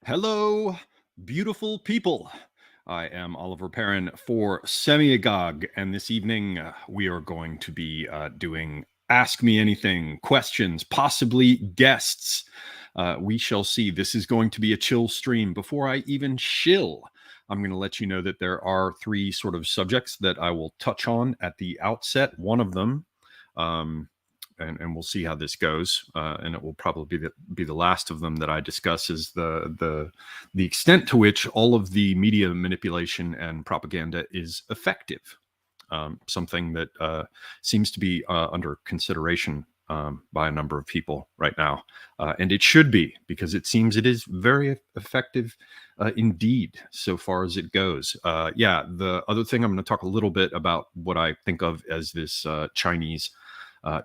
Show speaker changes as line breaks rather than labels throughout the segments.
Hello, beautiful people. I am Oliver Perrin for Semiagog, and this evening we are going to be doing Ask Me Anything, questions, possibly guests. We shall see. This is going to be a chill stream. Before I even shill, I'm going to let you know that there are three sort of subjects that I will touch on at the outset. One of them, and we'll see how this goes, and it will probably be the last of them that I discuss, is the extent to which all of the media manipulation and propaganda is effective. Something that seems to be under consideration by a number of people right now, and it should be, because it seems it is very effective indeed, so far as it goes. The other thing, I'm going to talk a little bit about what I think of as this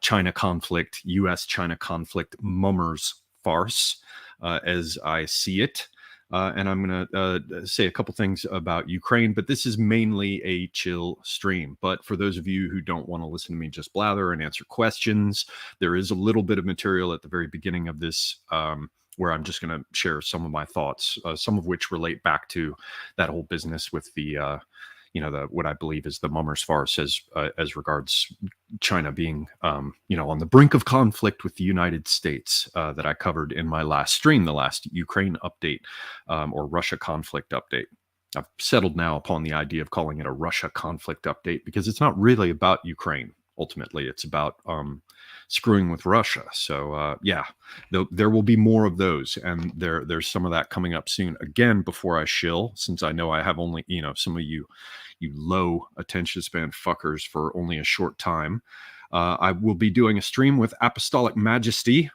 China conflict, U.S.-China conflict mummers farce, as I see it. And I'm going to say a couple things about Ukraine, but this is mainly a chill stream. But for those of you who don't want to listen to me just blather and answer questions, there is a little bit of material at the very beginning of this where I'm just going to share some of my thoughts, some of which relate back to that whole business with the what I believe is the mummers farce as regards China being, on the brink of conflict with the United States, that I covered in my last stream, the last Ukraine update, or Russia conflict update. I've settled now upon the idea of calling it a Russia conflict update, because it's not really about Ukraine. Ultimately, it's about screwing with Russia. So there will be more of those, and there's some of that coming up soon. Again, before I shill, since I know I have only some of you low attention span fuckers for only a short time, I will be doing a stream with Apostolic Majesty.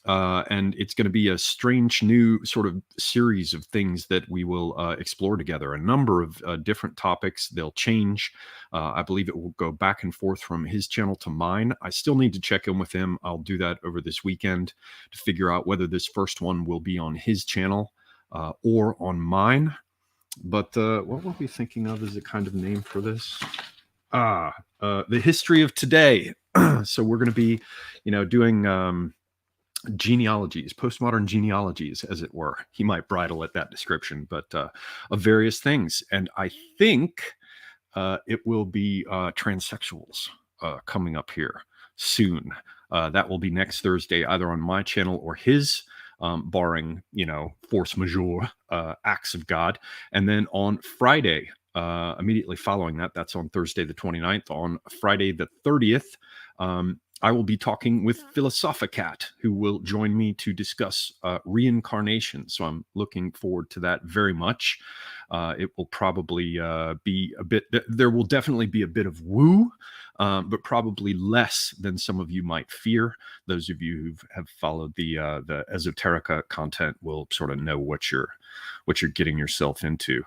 And it's going to be a strange new sort of series of things that we will explore together. A number of different topics. They'll change. I believe it will go back and forth from his channel to mine. I still need to check in with him. I'll do that over this weekend to figure out whether this first one will be on his channel or on mine. But what were we thinking of as a kind of name for this? The history of today. So we're going to be, doing genealogies, postmodern genealogies, as it were. He might bridle at that description, but of various things. And I think it will be transsexuals coming up here soon. That will be next Thursday, either on my channel or his, barring, force majeure, acts of God. And then on Friday, immediately following that, that's on Thursday the 29th, on Friday the 30th, I will be talking with Philosophicat, who will join me to discuss reincarnation. So I'm looking forward to that very much. It will probably be a bit, there will definitely be a bit of woo, but probably less than some of you might fear. Those of you who have followed the esoterica content will sort of know what you're getting yourself into.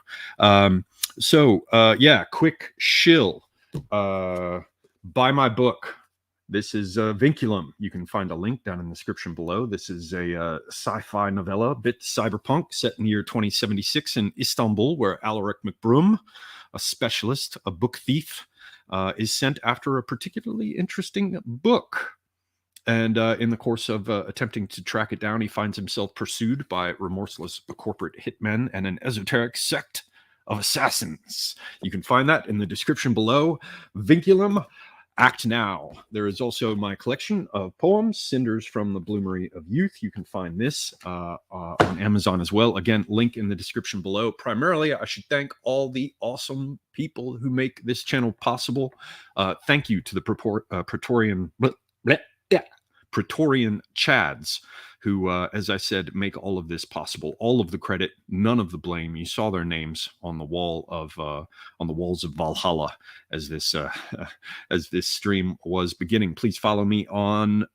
Quick shill. Buy my book. This is Vinculum. You can find a link down in the description below. This is a sci-fi novella, a bit cyberpunk, set in the year 2076 in Istanbul, where Alaric McBroom, a specialist, a book thief, is sent after a particularly interesting book. And in the course of attempting to track it down, he finds himself pursued by remorseless corporate hitmen and an esoteric sect of assassins. You can find that in the description below. Vinculum. Act now. There is also my collection of poems, Cinders from the Bloomery of Youth. You can find this on Amazon as well. Again, link in the description below. Primarily, I should thank all the awesome people who make this channel possible. Thank you to the Praetorian Chads, who, as I said, make all of this possible. All of the credit, none of the blame. You saw their names on the walls of Valhalla as this stream was beginning. Please follow me on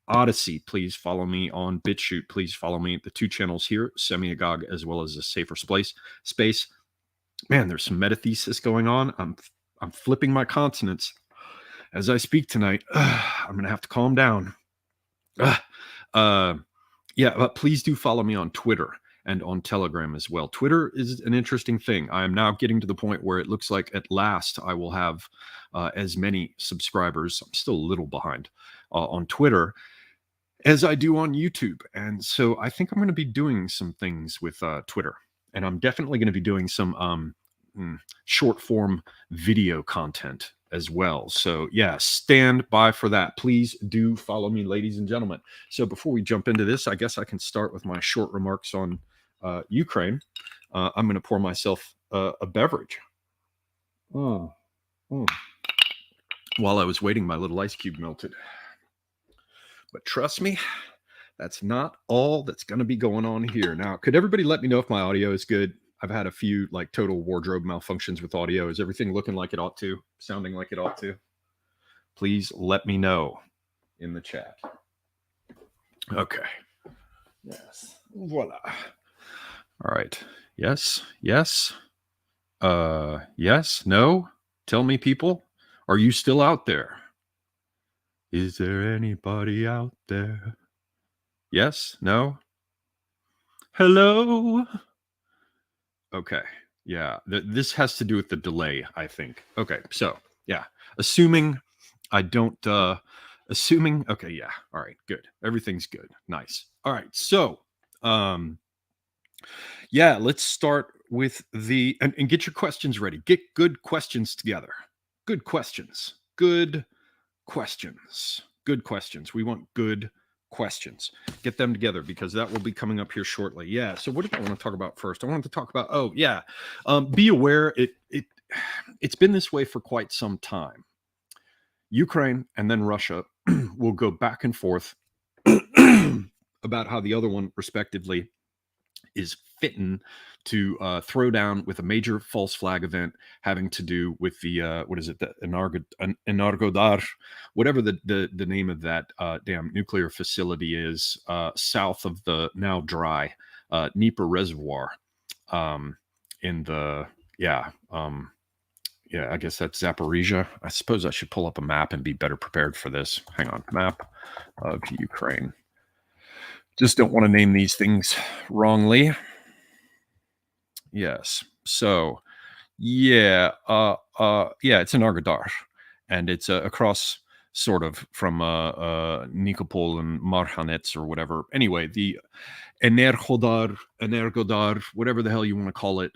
Odyssey. Please follow me on BitChute. Please follow me at the two channels here, Semiagog as well as A Safer Space. Man, there's some metathesis going on. I'm flipping my consonants as I speak tonight. I'm gonna have to calm down. But please do follow me on Twitter and on Telegram as well. Twitter is an interesting thing. I am now getting to the point where it looks like at last I will have as many subscribers. I'm still a little behind on Twitter as I do on YouTube. And so I think I'm going to be doing some things with Twitter, and I'm definitely going to be doing some short form video content as well. So yeah, stand by for that. Please do follow me, ladies and gentlemen. So before we jump into this, I guess I can start with my short remarks on Ukraine. I'm going to pour myself a beverage. While I was waiting, my little ice cube melted. But trust me, that's not all that's going to be going on here. Now, could everybody let me know if my audio is good? I've had a few like total wardrobe malfunctions with audio. Is everything looking like it ought to? Sounding like it ought to? Please let me know in the chat. Okay. Yes. Voila. All right. Yes. Yes. Yes. No. Tell me, people. Are you still out there? Is there anybody out there? Yes? No? Hello? Okay. Yeah. This has to do with the delay, I think. Okay. So, yeah. Assuming I don't, okay. Yeah. All right. Good. Everything's good. Nice. All right. So, yeah, let's start with and get your questions ready. Get good questions together. Good questions. Good questions. Good questions. We want good questions. Get them together because that will be coming up here shortly. Yeah. So what did I want to talk about first? I wanted to talk about, be aware it's been this way for quite some time. Ukraine and then Russia will go back and forth about how the other one, respectively, is fitting to throw down with a major false flag event having to do with the the Energodar, whatever the name of that damn nuclear facility is south of the now dry Dnieper Reservoir in the I guess that's Zaporizhia. I suppose I should pull up a map and be better prepared for this. Hang on, map of Ukraine. Just don't want to name these things wrongly. Yes. So, it's in Argodar, and it's across sort of from Nikopol and Marhanets or whatever. Anyway, the Energodar, whatever the hell you want to call it,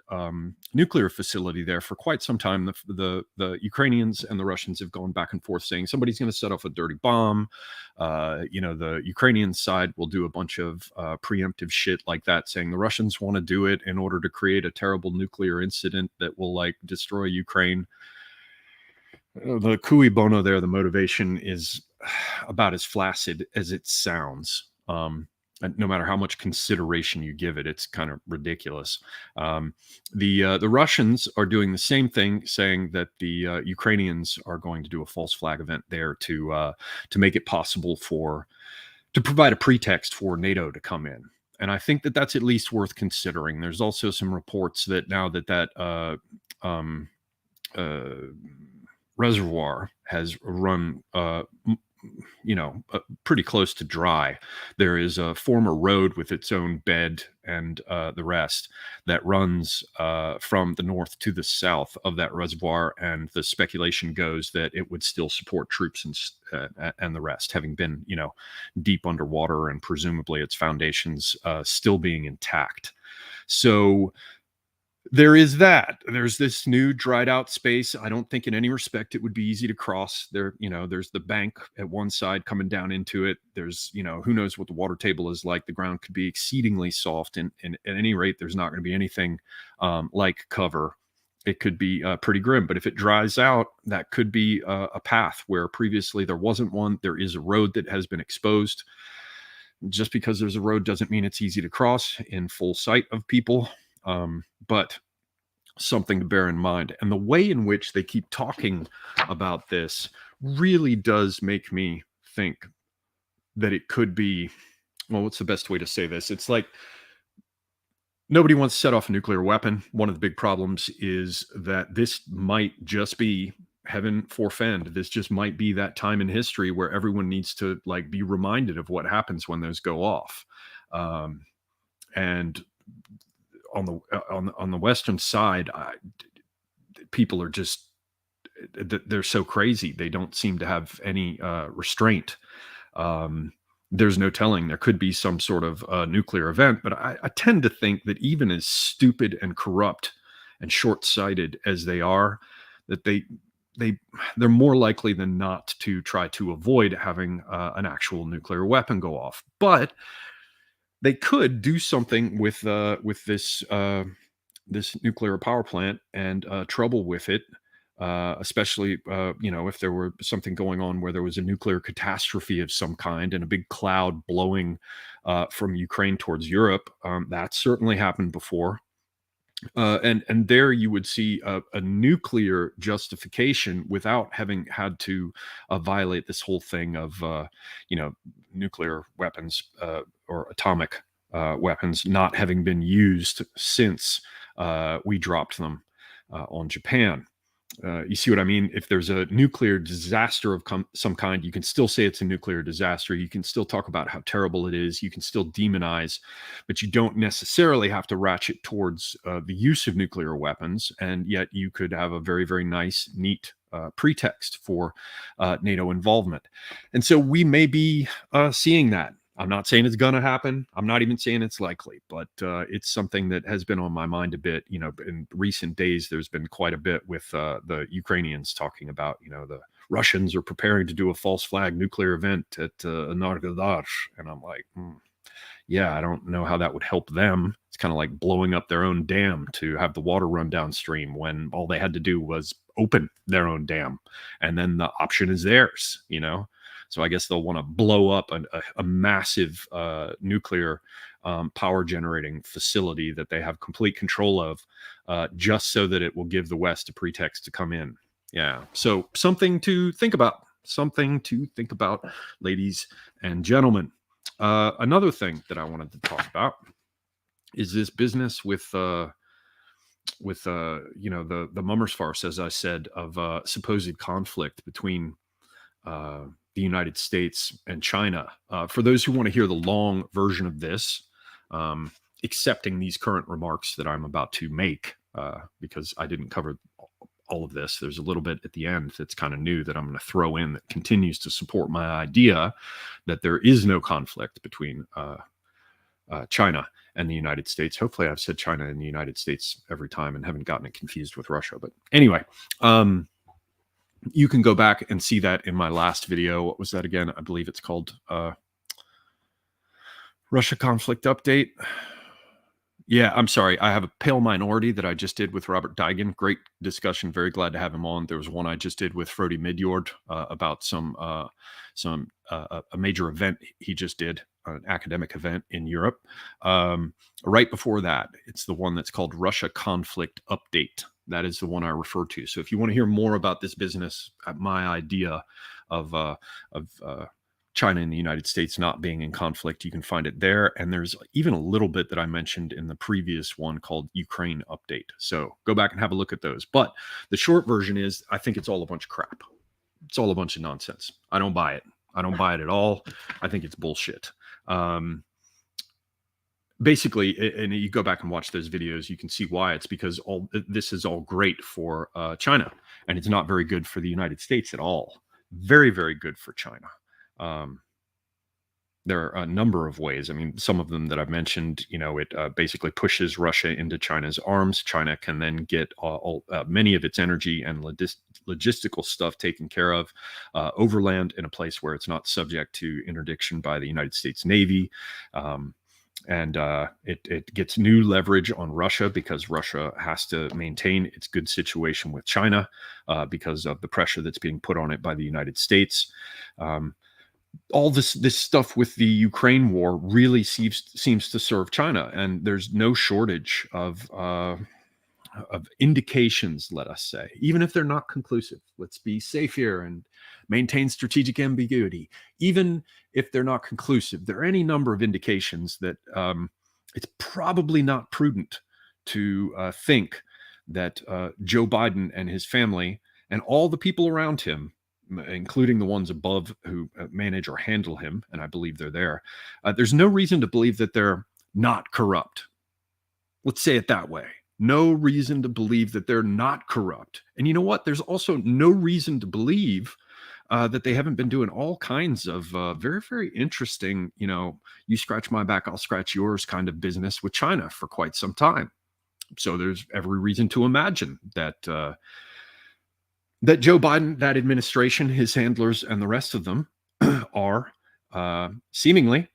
nuclear facility there for quite some time. The Ukrainians and the Russians have gone back and forth saying somebody's going to set off a dirty bomb. The Ukrainian side will do a bunch of preemptive shit like that, saying the Russians want to do it in order to create a terrible nuclear incident that will like destroy Ukraine. The cui bono there, the motivation is about as flaccid as it sounds. No matter how much consideration you give it, it's kind of ridiculous. The Russians are doing the same thing, saying that the Ukrainians are going to do a false flag event there to make it possible to provide a pretext for NATO to come in. And I think that that's at least worth considering. There's also some reports that now that reservoir has run pretty close to dry. There is a former road with its own bed and the rest that runs from the north to the south of that reservoir, and the speculation goes that it would still support troops and the rest, having been deep underwater and presumably its foundations still being intact. So there is that. There's this new dried out space. I don't think in any respect it would be easy to cross there. There's the bank at one side coming down into it. There's, who knows what the water table is like. The ground could be exceedingly soft. And at any rate, there's not going to be anything like cover. It could be pretty grim, but if it dries out, that could be a path where previously there wasn't one. There is a road that has been exposed. Just because there's a road doesn't mean it's easy to cross in full sight of people. But something to bear in mind. And the way in which they keep talking about this really does make me think that it could be, well, what's the best way to say this? It's like nobody wants to set off a nuclear weapon. One of the big problems is that this might just be, heaven forfend, this just might be that time in history where everyone needs to like be reminded of what happens when those go off. And on the Western side, people are just, they're so crazy. They don't seem to have any restraint. there's no telling. There could be some sort of nuclear event, but I tend to think that even as stupid and corrupt and short-sighted as they are, that they they're more likely than not to try to avoid having an actual nuclear weapon go off. But they could do something with this nuclear power plant and trouble with it, especially if there were something going on where there was a nuclear catastrophe of some kind and a big cloud blowing from Ukraine towards Europe. That certainly happened before. And there you would see a nuclear justification without having had to violate this whole thing of nuclear weapons or atomic weapons not having been used since we dropped them on Japan. You see what I mean? If there's a nuclear disaster of some kind, you can still say it's a nuclear disaster. You can still talk about how terrible it is. You can still demonize, but you don't necessarily have to ratchet towards the use of nuclear weapons. And yet you could have a very, very nice, neat pretext for NATO involvement. And so we may be seeing that. I'm not saying it's going to happen. I'm not even saying it's likely, but it's something that has been on my mind a bit. In recent days, there's been quite a bit with the Ukrainians talking about, the Russians are preparing to do a false flag nuclear event at Nargadar. And I'm like, yeah, I don't know how that would help them. It's kind of like blowing up their own dam to have the water run downstream when all they had to do was open their own dam. And then the option is theirs, So I guess they'll want to blow up a massive nuclear power generating facility that they have complete control of, just so that it will give the West a pretext to come in. Yeah. So something to think about. Something to think about, ladies and gentlemen. Another thing that I wanted to talk about is this business with the Mummers farce, as I said, of supposed conflict between the United States and China. For those who want to hear the long version of this, accepting these current remarks that I'm about to make, because I didn't cover all of this, there's a little bit at the end that's kind of new that I'm going to throw in that continues to support my idea that there is no conflict between China and the United States. Hopefully I've said China and the United States every time and haven't gotten it confused with Russia. But anyway, you can go back and see that in my last video. What was that again? I believe it's called Russia Conflict Update. Yeah, I'm sorry. I have a Pale Minority that I just did with Robert Daigen. Great discussion. Very glad to have him on. There was one I just did with Frody Midjord about a major event he just did, an academic event in Europe. Right before that, it's the one that's called Russia Conflict Update. That is the one I refer to. So if you want to hear more about this business, my idea of China and the United States not being in conflict, you can find it there. And there's even a little bit that I mentioned in the previous one called Ukraine Update. So go back and have a look at those. But the short version is, I think it's all a bunch of crap. It's all a bunch of nonsense. I don't buy it. I don't buy it at all. I think it's bullshit. Basically, and you go back and watch those videos, you can see why. It's because this is all great for China, and it's not very good for the United States at all. Very, very good for China. There are a number of ways. I mean, some of them that I've mentioned, it basically pushes Russia into China's arms. China can then get many of its energy and logistical stuff taken care of overland in a place where it's not subject to interdiction by the United States Navy. And it gets new leverage on Russia because Russia has to maintain its good situation with China because of the pressure that's being put on it by the United States. All this stuff with the Ukraine war really seems to serve China, and there's no shortage of indications, let us say, even if they're not conclusive. Let's be safe here and maintain strategic ambiguity. Even if they're not conclusive, there are any number of indications that it's probably not prudent to think that Joe Biden and his family and all the people around him, including the ones above who manage or handle him, and I believe they're there, there's no reason to believe that they're not corrupt. Let's say it that way. No reason to believe that they're not corrupt. And you know what? There's also no reason to believe that they haven't been doing all kinds of very, very interesting, you scratch my back, I'll scratch yours kind of business with China for quite some time. So there's every reason to imagine that that Joe Biden, that administration, his handlers, and the rest of them are seemingly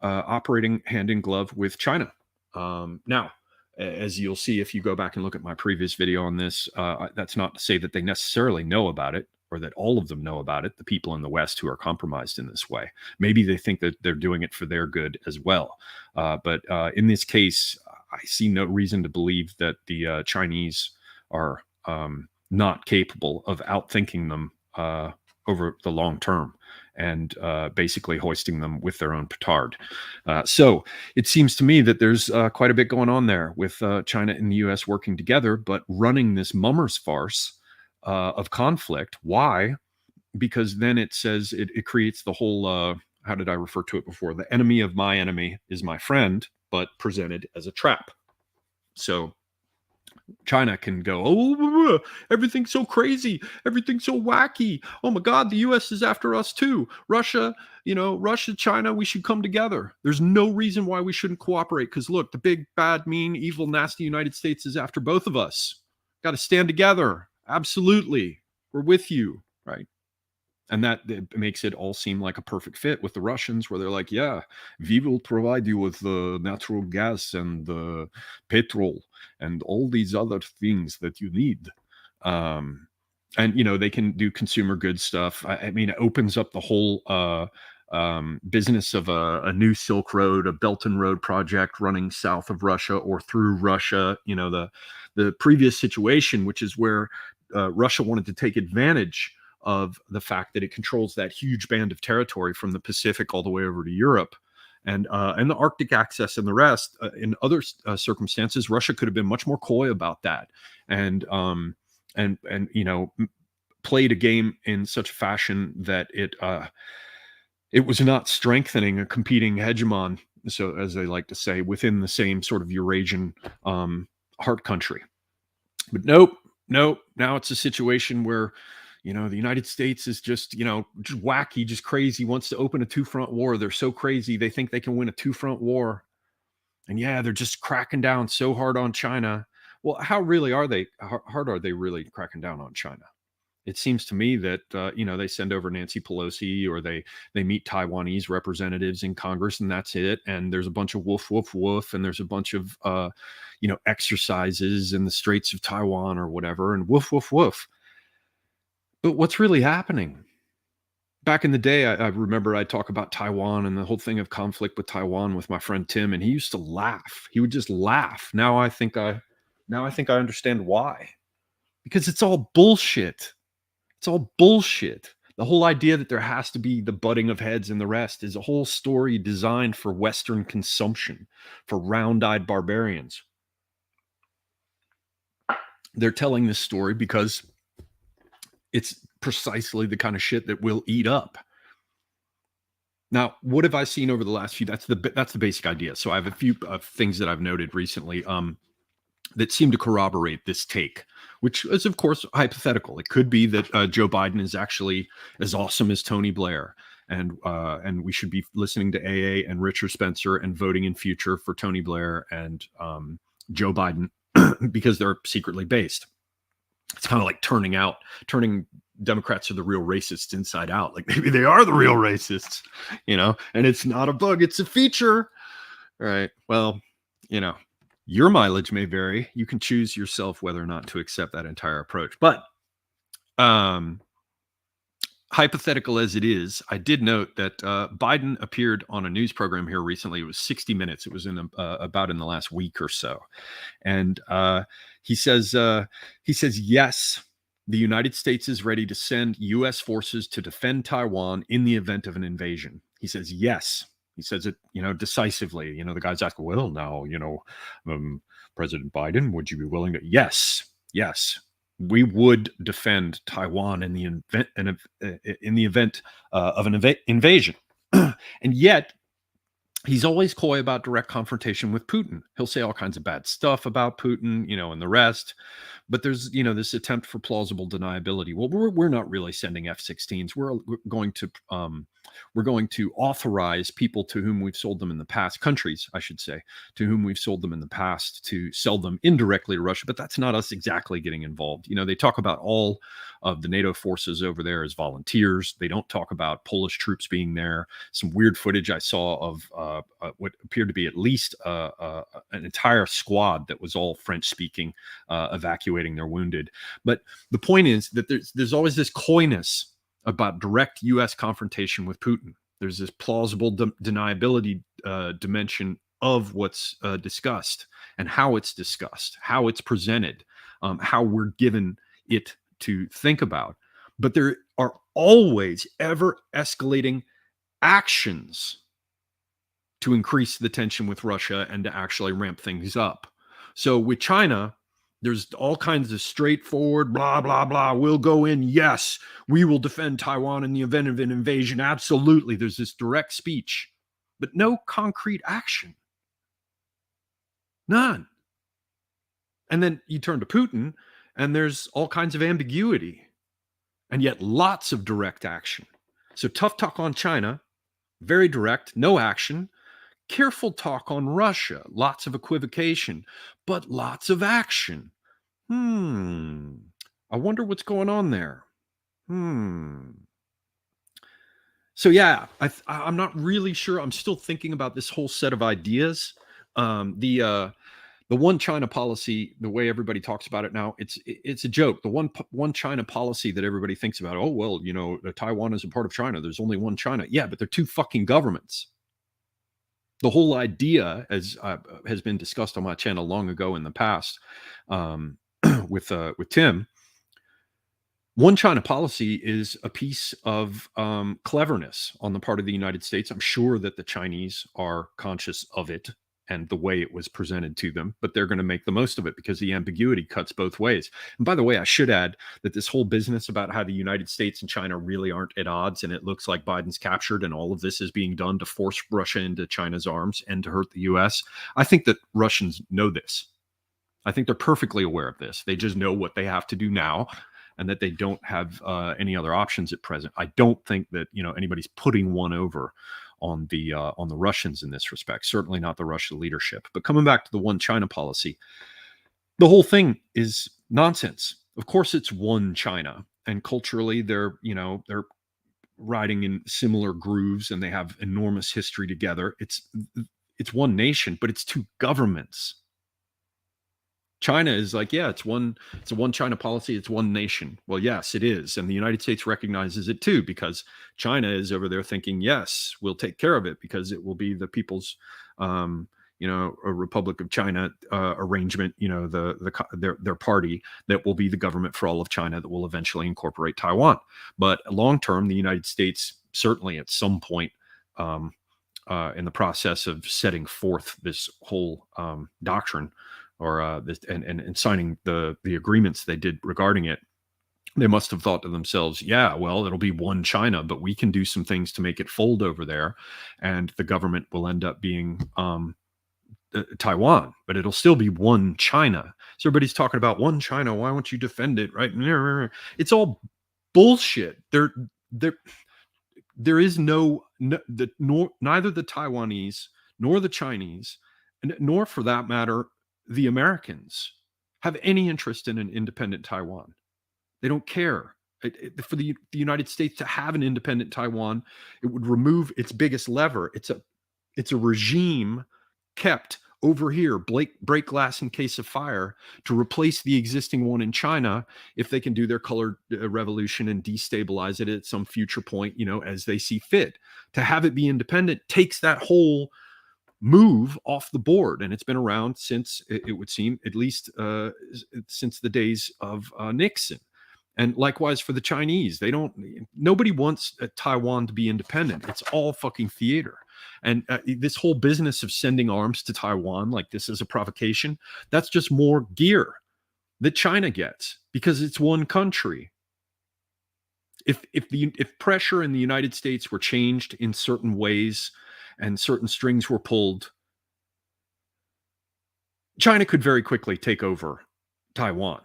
operating hand in glove with China. Now, as you'll see if you go back and look at my previous video on this, that's not to say that they necessarily know about it or that all of them know about it, the people in the West who are compromised in this way. Maybe they think that they're doing it for their good as well. But in this case, I see no reason to believe that the Chinese are not capable of outthinking them over the long term and basically hoisting them with their own petard. So it seems to me that there's quite a bit going on there with China and the US working together, but running this mummers farce of conflict. Why? Because then it says it creates the whole, how did I refer to it before? The enemy of my enemy is my friend, but presented as a trap. So China can go, oh, everything's so crazy, everything's so wacky. Oh my God, the US is after us too. Russia, Russia, China, we should come together. There's no reason why we shouldn't cooperate because look, the big, bad, mean, evil, nasty United States is after both of us. Got to stand together. Absolutely. We're with you, right? And that makes it all seem like a perfect fit with the Russians, where they're like, yeah, we will provide you with the natural gas and the petrol and all these other things that you need. And, they can do consumer goods stuff. I mean, it opens up the whole business of a new Silk Road, a Belt and Road project running south of Russia or through Russia. The previous situation, which is where Russia wanted to take advantage of the fact that it controls that huge band of territory from the Pacific all the way over to Europe and the Arctic access and the rest. In other circumstances, Russia could have been much more coy about that and played a game in such a fashion that it was not strengthening a competing hegemon, so as they like to say, within the same sort of Eurasian heart country. But nope. Now it's a situation where the United States is just wacky, just crazy, wants to open a two-front war. They're so crazy. They think they can win a two-front war. And yeah, they're just cracking down so hard on China. Well, how really are they? How hard are they really cracking down on China? It seems to me that, they send over Nancy Pelosi or they meet Taiwanese representatives in Congress and that's it. And there's a bunch of woof, woof, woof. And there's a bunch of, exercises in the Straits of Taiwan or whatever. And woof, woof, woof. But what's really happening? Back in the day, I remember I'd talk about Taiwan and the whole thing of conflict with Taiwan with my friend Tim, and he used to laugh. He would just laugh. Now I think I understand why. Because it's all bullshit. It's all bullshit. The whole idea that there has to be the butting of heads and the rest is a whole story designed for Western consumption, for round-eyed barbarians. They're telling this story because it's precisely the kind of shit that we'll eat up. Now, what have I seen over the last few? That's the basic idea. So I have a few things that I've noted recently that seem to corroborate this take, which is, of course, hypothetical. It could be that Joe Biden is actually as awesome as Tony Blair, and we should be listening to AA and Richard Spencer and voting in future for Tony Blair and Joe Biden because they're secretly based. It's kind of like turning Democrats are the real racists inside out. Like maybe they are the real racists, and it's not a bug, it's a feature. All right. Well, your mileage may vary. You can choose yourself whether or not to accept that entire approach. But hypothetical as it is, I did note that Biden appeared on a news program here recently. It was 60 Minutes. It was about in the last week or so. And he says, yes, the United States is ready to send U.S. forces to defend Taiwan in the event of an invasion. He says, yes. He says it, decisively. The guy's asking, well, now, President Biden, would you be willing to? Yes, we would defend Taiwan in the event of an invasion. And yet, he's always coy about direct confrontation with Putin. He'll say all kinds of bad stuff about Putin, and the rest. But there's, this attempt for plausible deniability. Well, we're not really sending F-16s. We're going to authorize people to whom we've sold them in the past, countries, I should say, to whom we've sold them in the past, to sell them indirectly to Russia. But that's not us exactly getting involved. They talk about all of the NATO forces over there as volunteers. They don't talk about Polish troops being there. Some weird footage I saw of what appeared to be at least an entire squad that was all French speaking, evacuating their wounded. But the point is that there's always this coyness about direct U.S. confrontation with Putin. There's this plausible deniability dimension of what's discussed and how it's discussed, how it's presented, how we're given it to think about. But there are always ever escalating actions to increase the tension with Russia and to actually ramp things up. So with China, there's all kinds of straightforward blah, blah, blah. We'll go in. Yes, we will defend Taiwan in the event of an invasion. Absolutely. There's this direct speech, but no concrete action. None. And then you turn to Putin and there's all kinds of ambiguity and yet lots of direct action. So tough talk on China, very direct, no action. Careful talk on Russia, lots of equivocation, but lots of action. I wonder what's going on there. So yeah, I'm not really sure. I'm still thinking about this whole set of ideas. The one China policy, the way everybody talks about it now, it's a joke. The one China policy that everybody thinks about, oh well, Taiwan is a part of China. There's only one China. Yeah, but they're two fucking governments. The whole idea, as has been discussed on my channel long ago in the past, with Tim, one China policy is a piece of cleverness on the part of the United States. I'm sure that the Chinese are conscious of it and the way it was presented to them, but they're going to make the most of it because the ambiguity cuts both ways. And by the way, I should add that this whole business about how the United States and China really aren't at odds, and it looks like Biden's captured and all of this is being done to force Russia into China's arms and to hurt the US. I think that Russians know this. I think they're perfectly aware of this. They just know what they have to do now and that they don't have any other options at present. I don't think that anybody's putting one over on the Russians in this respect. Certainly not the Russian leadership. But coming back to the one China policy, the whole thing is nonsense. Of course, it's one China, and culturally, they're riding in similar grooves, and they have enormous history together. It's one nation, but it's two governments. China is like, yeah, it's a one China policy. It's one nation. Well, yes, it is. And the United States recognizes it too, because China is over there thinking, yes, we'll take care of it because it will be the people's, a Republic of China arrangement, their party that will be the government for all of China that will eventually incorporate Taiwan. But long term, the United States certainly at some point in the process of setting forth this whole doctrine, or this, and signing the agreements they did regarding it, they must have thought to themselves, yeah, well, it'll be one China, but we can do some things to make it fold over there, and the government will end up being Taiwan, but it'll still be one China. So everybody's talking about one China. Why won't you defend it? Right? It's all bullshit. There is neither the Taiwanese nor the Chinese, nor for that matter, the Americans have any interest in an independent Taiwan. They don't care. For the United States to have an independent Taiwan, it would remove its biggest lever. It's a regime kept over here, break glass in case of fire, to replace the existing one in China if they can do their color revolution and destabilize it at some future point, as they see fit. To have it be independent takes that whole move off the board, and it's been around since, it would seem, at least since the days of Nixon. And likewise for the Chinese, nobody wants Taiwan to be independent. It's all fucking theater. And this whole business of sending arms to Taiwan like this is a provocation, that's just more gear that China gets because it's one country. If pressure in the United States were changed in certain ways, and certain strings were pulled, China could very quickly take over Taiwan.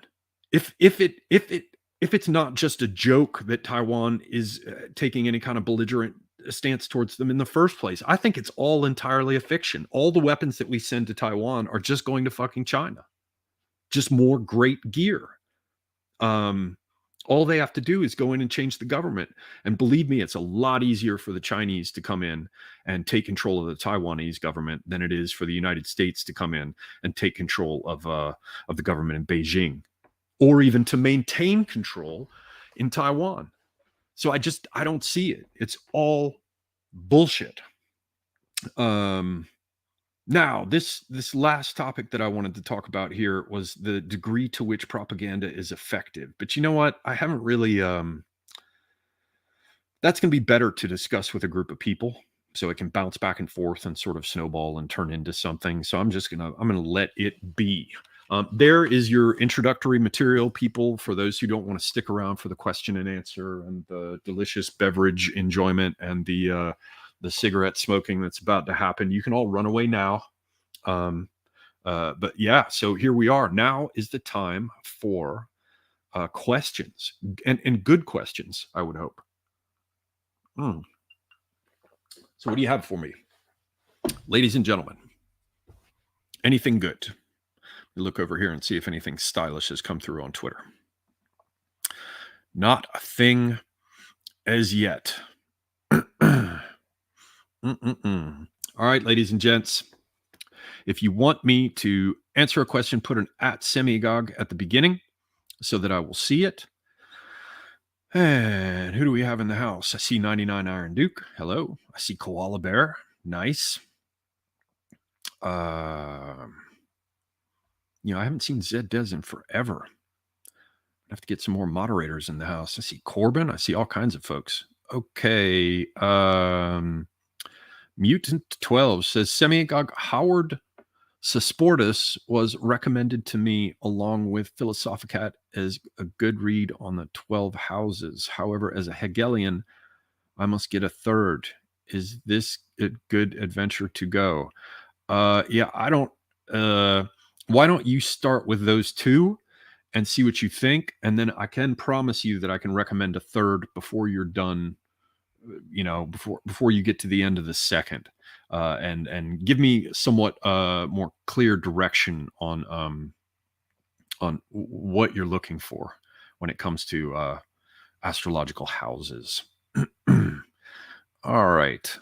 If it's not just a joke that Taiwan is taking any kind of belligerent stance towards them in the first place, I think it's all entirely a fiction. All the weapons that we send to Taiwan are just going to fucking China. Just more great gear. All they have to do is go in and change the government. And believe me, it's a lot easier for the Chinese to come in and take control of the Taiwanese government than it is for the United States to come in and take control of the government in Beijing, or even to maintain control in Taiwan. So I don't see it. It's all bullshit. Now, this last topic that I wanted to talk about here was the degree to which propaganda is effective. But you know what? I haven't really. That's going to be better to discuss with a group of people, so it can bounce back and forth and sort of snowball and turn into something. So I'm gonna let it be. There is your introductory material, people, for those who don't want to stick around for the question and answer and the delicious beverage enjoyment and the cigarette smoking that's about to happen. You can all run away now. But yeah, so here we are. Now is the time for questions and good questions, I would hope. So what do you have for me? Ladies and gentlemen, anything good? We look over here and see if anything stylish has come through on Twitter. Not a thing as yet. All right, ladies and gents. If you want me to answer a question, put an @Semiagog at the beginning so that I will see it. And who do we have in the house? I see 99 Iron Duke. Hello. I see Koala Bear. Nice. I haven't seen Zed Dez in forever. I have to get some more moderators in the house. I see Corbin. I see all kinds of folks. Okay. Mutant 12 says Semiagog Howard Susportus was recommended to me along with Philosophicat as a good read on the 12 houses. However, as a Hegelian, I must get a third. Is this a good adventure to go? Yeah, I don't. Why don't you start with those two and see what you think? And then I can promise you that I can recommend a third before you're done, before you get to the end of the second. And give me somewhat more clear direction on what you're looking for when it comes to astrological houses. All right.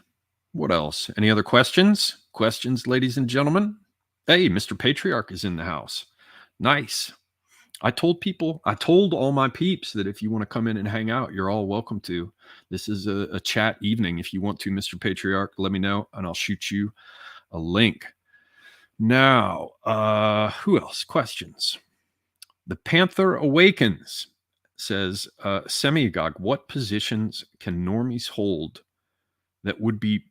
What else? Any other questions? Questions, ladies and gentlemen? Hey, Mr. Patriarch is in the house. Nice. I told all my peeps that if you want to come in and hang out, you're all welcome to. This is a chat evening. If you want to, Mr. Patriarch, let me know and I'll shoot you a link. Now, who else? Questions. The Panther Awakens says, Semiagog, what positions can normies hold that would be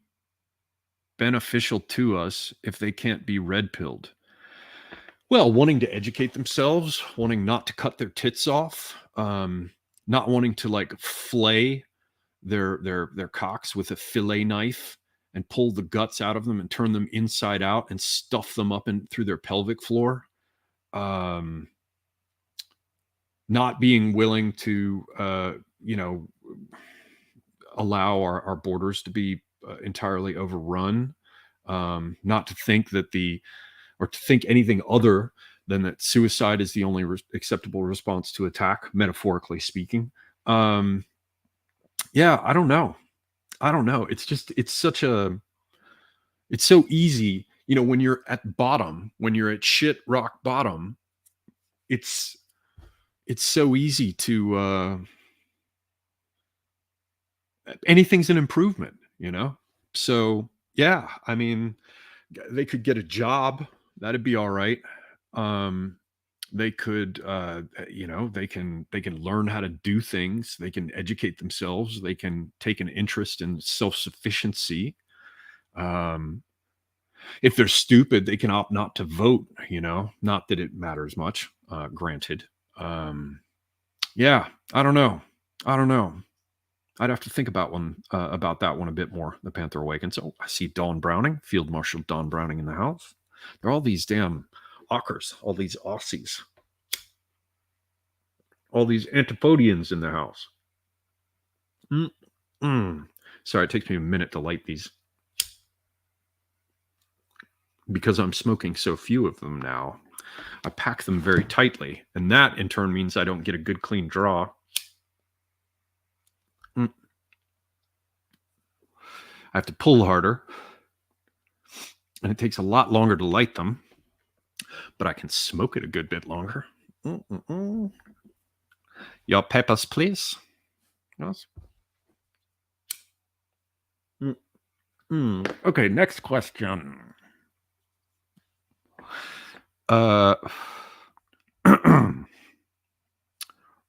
beneficial to us if they can't be red-pilled? Well, wanting to educate themselves, wanting not to cut their tits off, not wanting to flay their cocks with a fillet knife and pull the guts out of them and turn them inside out and stuff them up through their pelvic floor. Not being willing to, allow our borders to be entirely overrun. Not to think or to think anything other than that suicide is the only acceptable response to attack, metaphorically speaking. Yeah, I don't know. It's so easy, when you're at bottom, when you're at shit rock bottom, it's so easy to, anything's an improvement, So yeah, I mean, they could get a job. That'd be all right. They could, they can learn how to do things. They can educate themselves. They can take an interest in self-sufficiency. If they're stupid, they can opt not to vote, not that it matters much, granted. Yeah, I don't know. I'd have to think about that one a bit more. The Panther Awakens. Oh, I see Don Browning, Field Marshal Don Browning in the house. There are all these damn Ockers, all these Aussies, all these Antipodians in the house. Sorry, it takes me a minute to light these because I'm smoking so few of them now. I pack them very tightly, and that in turn means I don't get a good clean draw. I have to pull harder, and it takes a lot longer to light them, but I can smoke it a good bit longer. Your peppers, please. Yes. Okay, next question.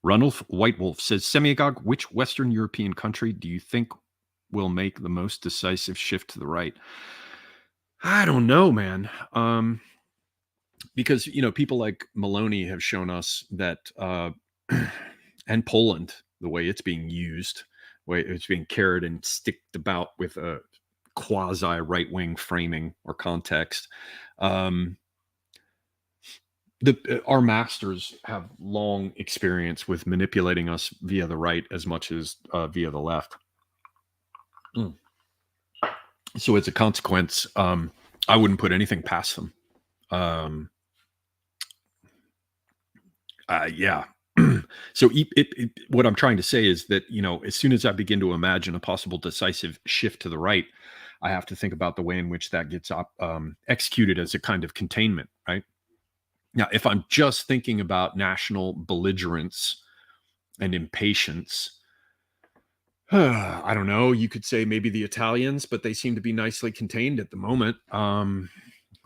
Ranulf White Wolf says, Semiagog, which Western European country do you think will make the most decisive shift to the right? I don't know, man. Because, people like Maloney have shown us that, and Poland, the way it's being used, the way it's being carried and sticked about with a quasi right-wing framing or context. Our masters have long experience with manipulating us via the right as much as via the left. So as a consequence, I wouldn't put anything past them. Yeah. So what I'm trying to say is that, as soon as I begin to imagine a possible decisive shift to the right, I have to think about the way in which that gets executed as a kind of containment, right? Now, if I'm just thinking about national belligerence and impatience, I don't know. You could say maybe the Italians, but they seem to be nicely contained at the moment.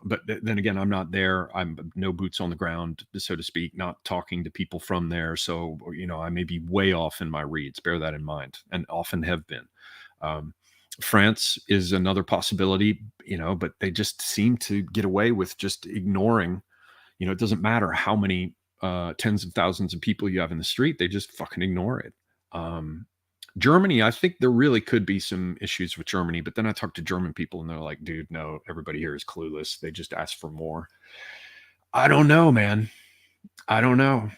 But then again, I'm not there. I'm no boots on the ground, so to speak, not talking to people from there. So, I may be way off in my reads. Bear that in mind, and often have been. France is another possibility, but they just seem to get away with just ignoring. It doesn't matter how many tens of thousands of people you have in the street. They just fucking ignore it. Germany, I think there really could be some issues with Germany, but then I talk to German people and they're like, dude, no, everybody here is clueless. They just ask for more. I don't know, man. I don't know.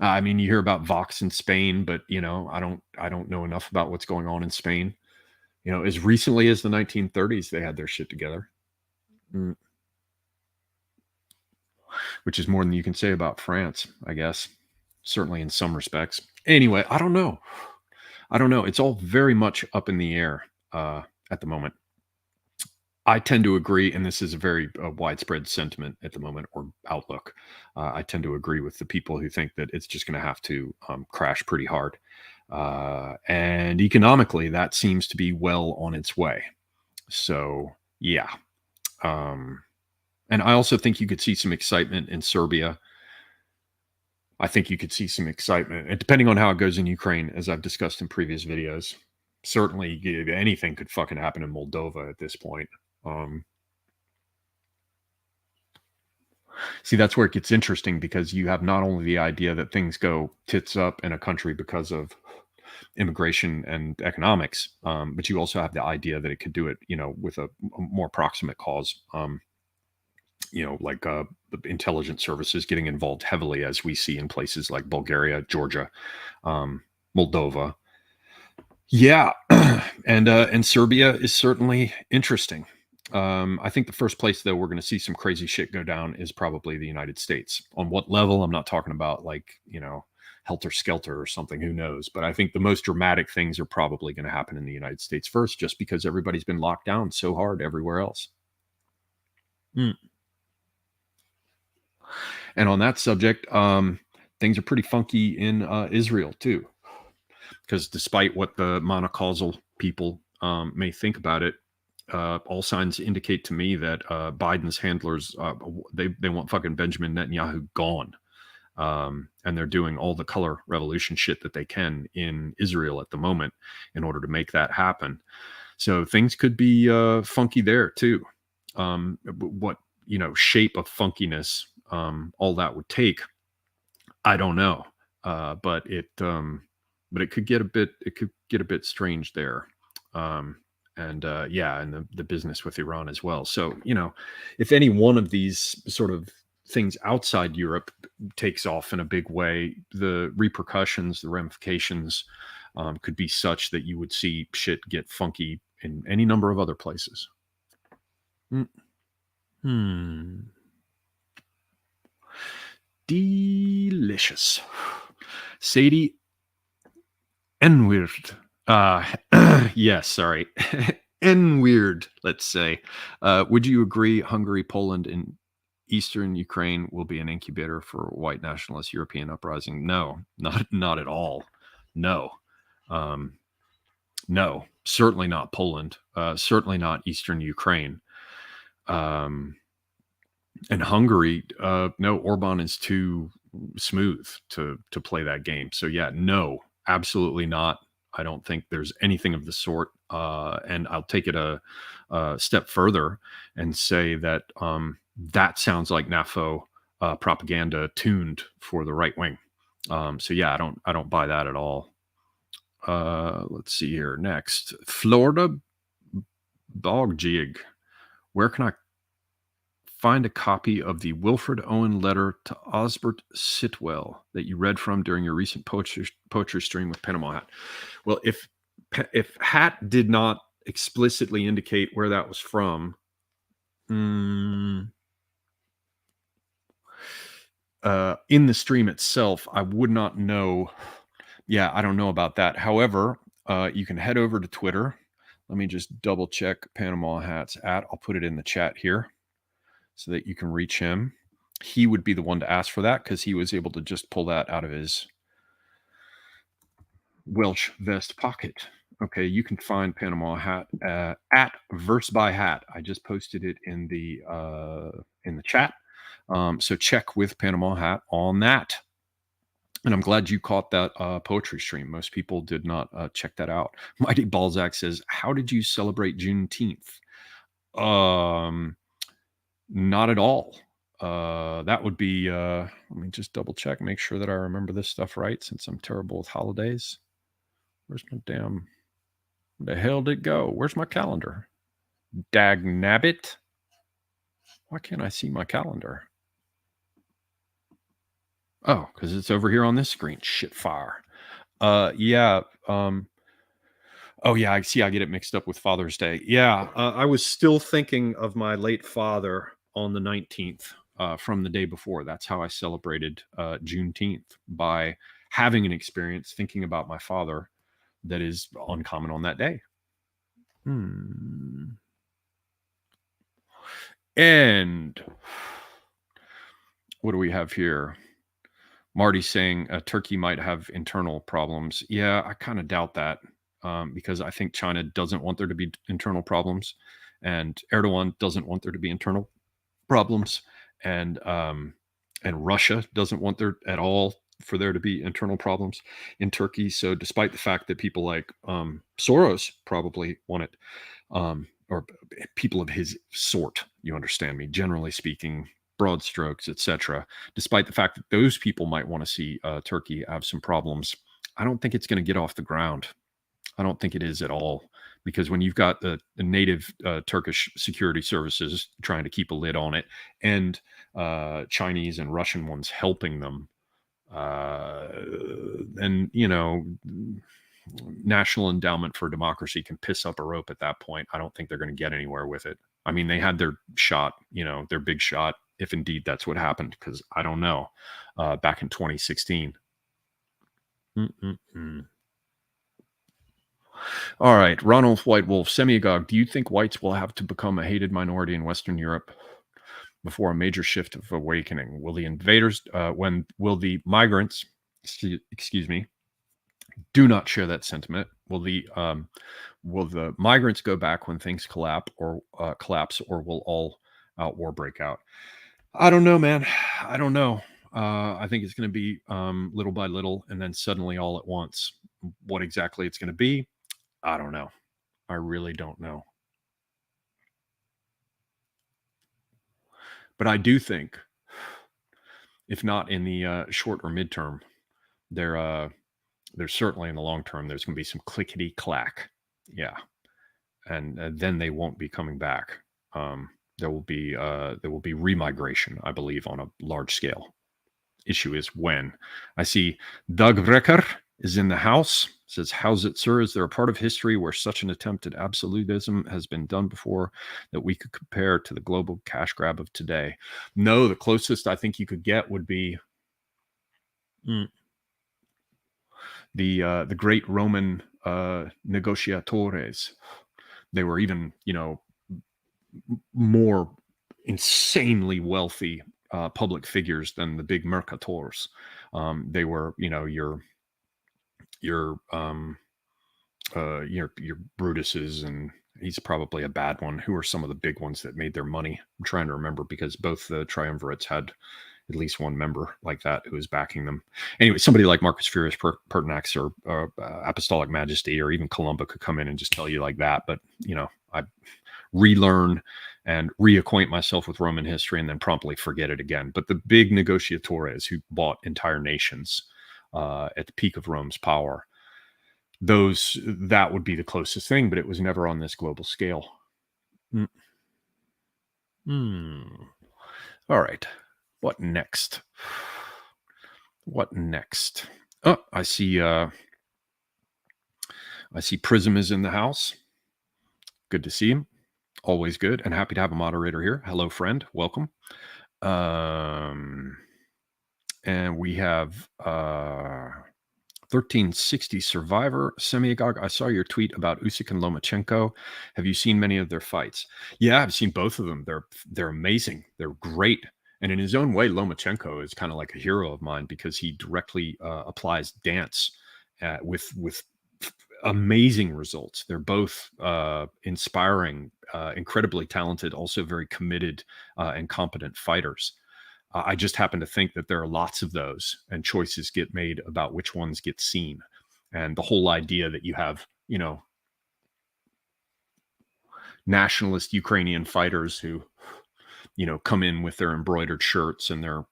I mean, you hear about Vox in Spain, but I don't know enough about what's going on in Spain. As recently as the 1930s, they had their shit together. Which is more than you can say about France, I guess. Certainly in some respects. Anyway, I don't know. It's all very much up in the air at the moment. I tend to agree, and this is a very widespread sentiment at the moment, or outlook. I tend to agree with the people who think that it's just going to have to crash pretty hard. And economically, that seems to be well on its way. So, yeah. And I also think you could see some excitement in Serbia. I think you could see some excitement, and depending on how it goes in Ukraine, as I've discussed in previous videos. Certainly anything could fucking happen in Moldova at this point. See, that's where it gets interesting, because you have not only the idea that things go tits up in a country because of immigration and economics, but you also have the idea that it could do it, with a more proximate cause. Like the intelligence services getting involved heavily, as we see in places like Bulgaria, Georgia, Moldova. Yeah. And Serbia is certainly interesting. I think the first place, though, we're going to see some crazy shit go down is probably the United States. On what level? I'm not talking about helter skelter or something, who knows? But I think the most dramatic things are probably going to happen in the United States first, just because everybody's been locked down so hard everywhere else. And on that subject, things are pretty funky in Israel too, because despite what the monocausal people may think about it, all signs indicate to me that Biden's handlers, they want fucking Benjamin Netanyahu gone. And they're doing all the color revolution shit that they can in Israel at the moment in order to make that happen. So things could be funky there too. What shape of funkiness all that would take, I don't know. But but it could get a bit strange there. And the business with Iran as well. So, if any one of these sort of things outside Europe takes off in a big way, the repercussions, the ramifications could be such that you would see shit get funky in any number of other places. Delicious. Sadie Enweird. Yes, sorry. Enweird, let's say. Would you agree Hungary, Poland, and Eastern Ukraine will be an incubator for white nationalist European uprising? No, not at all. No. No, certainly not Poland. Certainly not Eastern Ukraine. And Hungary, no, Orban is too smooth to play that game. So yeah, no, absolutely not. I don't think there's anything of the sort. And I'll take it a step further and say that that sounds like NAFO propaganda tuned for the right wing. So yeah, I don't buy that at all. Let's see here. Next, Florida Bogjig. Where can I find a copy of the Wilfred Owen letter to Osbert Sitwell that you read from during your recent poetry stream with Panama Hat? Well, if Hat did not explicitly indicate where that was from, in the stream itself, I would not know. Yeah, I don't know about that. However, you can head over to Twitter. Let me just double check Panama Hat's @ I'll put it in the chat here so that you can reach him. He would be the one to ask for that because he was able to just pull that out of his Welsh vest pocket. Okay, you can find Panama Hat at Verse by Hat. I just posted it in the chat. So check with Panama Hat on that. And I'm glad you caught that poetry stream. Most people did not check that out. Mighty Balzac says, "How did you celebrate Juneteenth?" Not at all. That would be. Let me just double check, make sure that I remember this stuff right, since I'm terrible with holidays. Where's my damn? Where the hell did it go? Where's my calendar? Dag nabbit. Why can't I see my calendar? Oh, because it's over here on this screen. Shit fire. Yeah. Oh yeah, I see. I get it mixed up with Father's Day. Yeah, I was still thinking of my late father on the 19th from the day before. That's how I celebrated Juneteenth, by having an experience thinking about my father that is uncommon on that day. And what do we have here? Marty saying Turkey might have internal problems. Yeah, I kind of doubt that because I think China doesn't want there to be internal problems, and Erdogan doesn't want there to be internal problems, and Russia doesn't want there at all for there to be internal problems in Turkey. So despite the fact that people like Soros probably want it, or people of his sort, you understand me, generally speaking, broad strokes, etc. Despite the fact that those people might want to see Turkey have some problems, I don't think it's going to get off the ground. I don't think it is at all, because when you've got the native Turkish security services trying to keep a lid on it, and Chinese and Russian ones helping them, then National Endowment for Democracy can piss up a rope at that point. I don't think they're going to get anywhere with it. I mean, they had their shot, their big shot, if indeed that's what happened, because I don't know, back in 2016. All right, Ronald White Wolf, Semiagog, do you think whites will have to become a hated minority in Western Europe before a major shift of awakening? Will the invaders, will the migrants, excuse me, do not share that sentiment? Will the migrants go back when things collapse, or will all out war break out? I don't know, man. I don't know. I think it's going to be little by little, and then suddenly all at once. What exactly it's going to be, I don't know. I really don't know. But I do think, if not in the short or midterm, there there's certainly in the long term, there's going to be some clickety clack. Yeah. And then they won't be coming back. There will be remigration, I believe, on a large scale. Issue is when. I see Doug Vrecker is in the house. Says, how's it, sir? Is there a part of history where such an attempt at absolutism has been done before that we could compare to the global cash grab of today? No, the closest I think you could get would be the great Roman negotiatores. They were even, more insanely wealthy public figures than the big mercators. They were, your Brutuses, and he's probably a bad one. Who are some of the big ones that made their money? I'm trying to remember, because both the triumvirates had at least one member like that who was backing them. Anyway, somebody like Marcus Furius Pertinax or Apostolic Majesty or even Columba could come in and just tell you like that. But, I relearn and reacquaint myself with Roman history and then promptly forget it again. But the big negotiatores who bought entire nations at the peak of Rome's power, that would be the closest thing, but it was never on this global scale. All right. What next? Oh, I see Prism is in the house. Good to see him. Always good, and happy to have a moderator here. Hello, friend. Welcome. And we have 1360 Survivor. Semiagog, I saw your tweet about Usyk and Lomachenko. Have you seen many of their fights? Yeah, I've seen both of them. They're amazing. They're great. And in his own way, Lomachenko is kind of like a hero of mine, because he directly applies dance with amazing results. They're both inspiring, incredibly talented, also very committed and competent fighters. I just happen to think that there are lots of those, and choices get made about which ones get seen. And the whole idea that you have, nationalist Ukrainian fighters who, come in with their embroidered shirts and their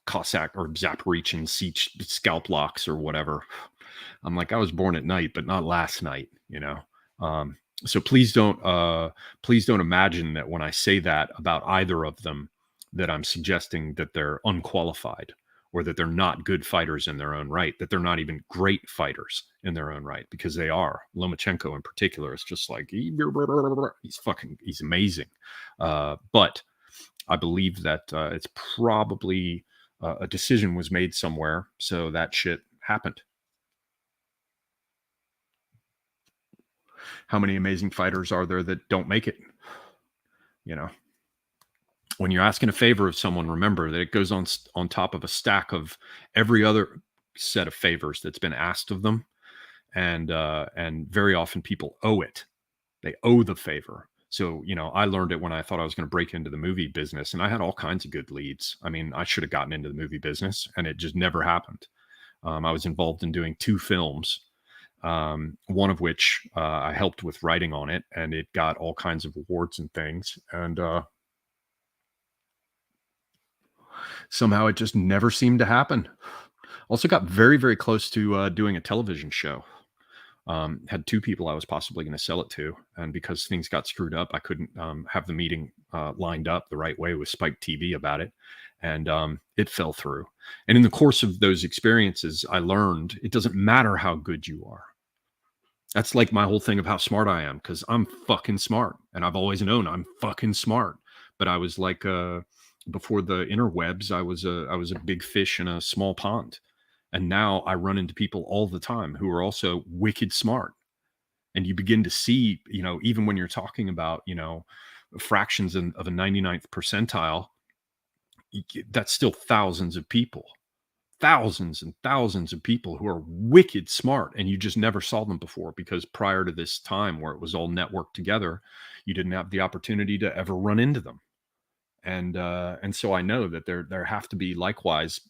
Cossack or Zaporizhian scalp locks or whatever. I'm like, I was born at night, but not last night, So please don't imagine that when I say that about either of them, that I'm suggesting that they're unqualified or that they're not good fighters in their own right, that they're not even great fighters in their own right, because they are. Lomachenko in particular is just like, he's amazing. But I believe that it's probably a decision was made somewhere, so that shit happened. How many amazing fighters are there that don't make it? When you're asking a favor of someone, remember that it goes on top of a stack of every other set of favors that's been asked of them. And very often people owe it. They owe the favor. So, I learned it when I thought I was going to break into the movie business, and I had all kinds of good leads. I mean, I should have gotten into the movie business, and it just never happened. I was involved in doing 2 films, one of which I helped with writing on it, and it got all kinds of awards and things. And somehow it just never seemed to happen. Also got very, very close to doing a television show. Had 2 people I was possibly going to sell it to. And because things got screwed up, I couldn't have the meeting lined up the right way with Spike TV about it. And it fell through. And in the course of those experiences, I learned it doesn't matter how good you are. That's like my whole thing of how smart I am, because I'm fucking smart. And I've always known I'm fucking smart. But I was like, before the interwebs, I was a big fish in a small pond. And now I run into people all the time who are also wicked smart. And you begin to see, even when you're talking about, fractions of a 99th percentile, that's still thousands and thousands of people who are wicked smart. And you just never saw them before, because prior to this time where it was all networked together, you didn't have the opportunity to ever run into them. And so I know that there have to be likewise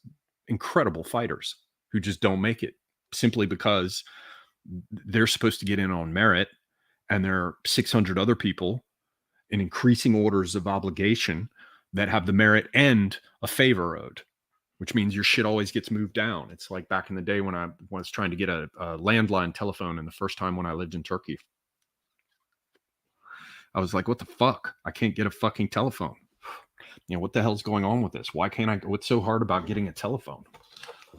incredible fighters who just don't make it, simply because they're supposed to get in on merit, and there are 600 other people in increasing orders of obligation that have the merit and a favor owed, which means your shit always gets moved down. It's like back in the day when I was trying to get a landline telephone, and the first time when I lived in Turkey, I was like, what the fuck? I can't get a fucking telephone. What the hell's going on with this? Why can't I? What's so hard about getting a telephone?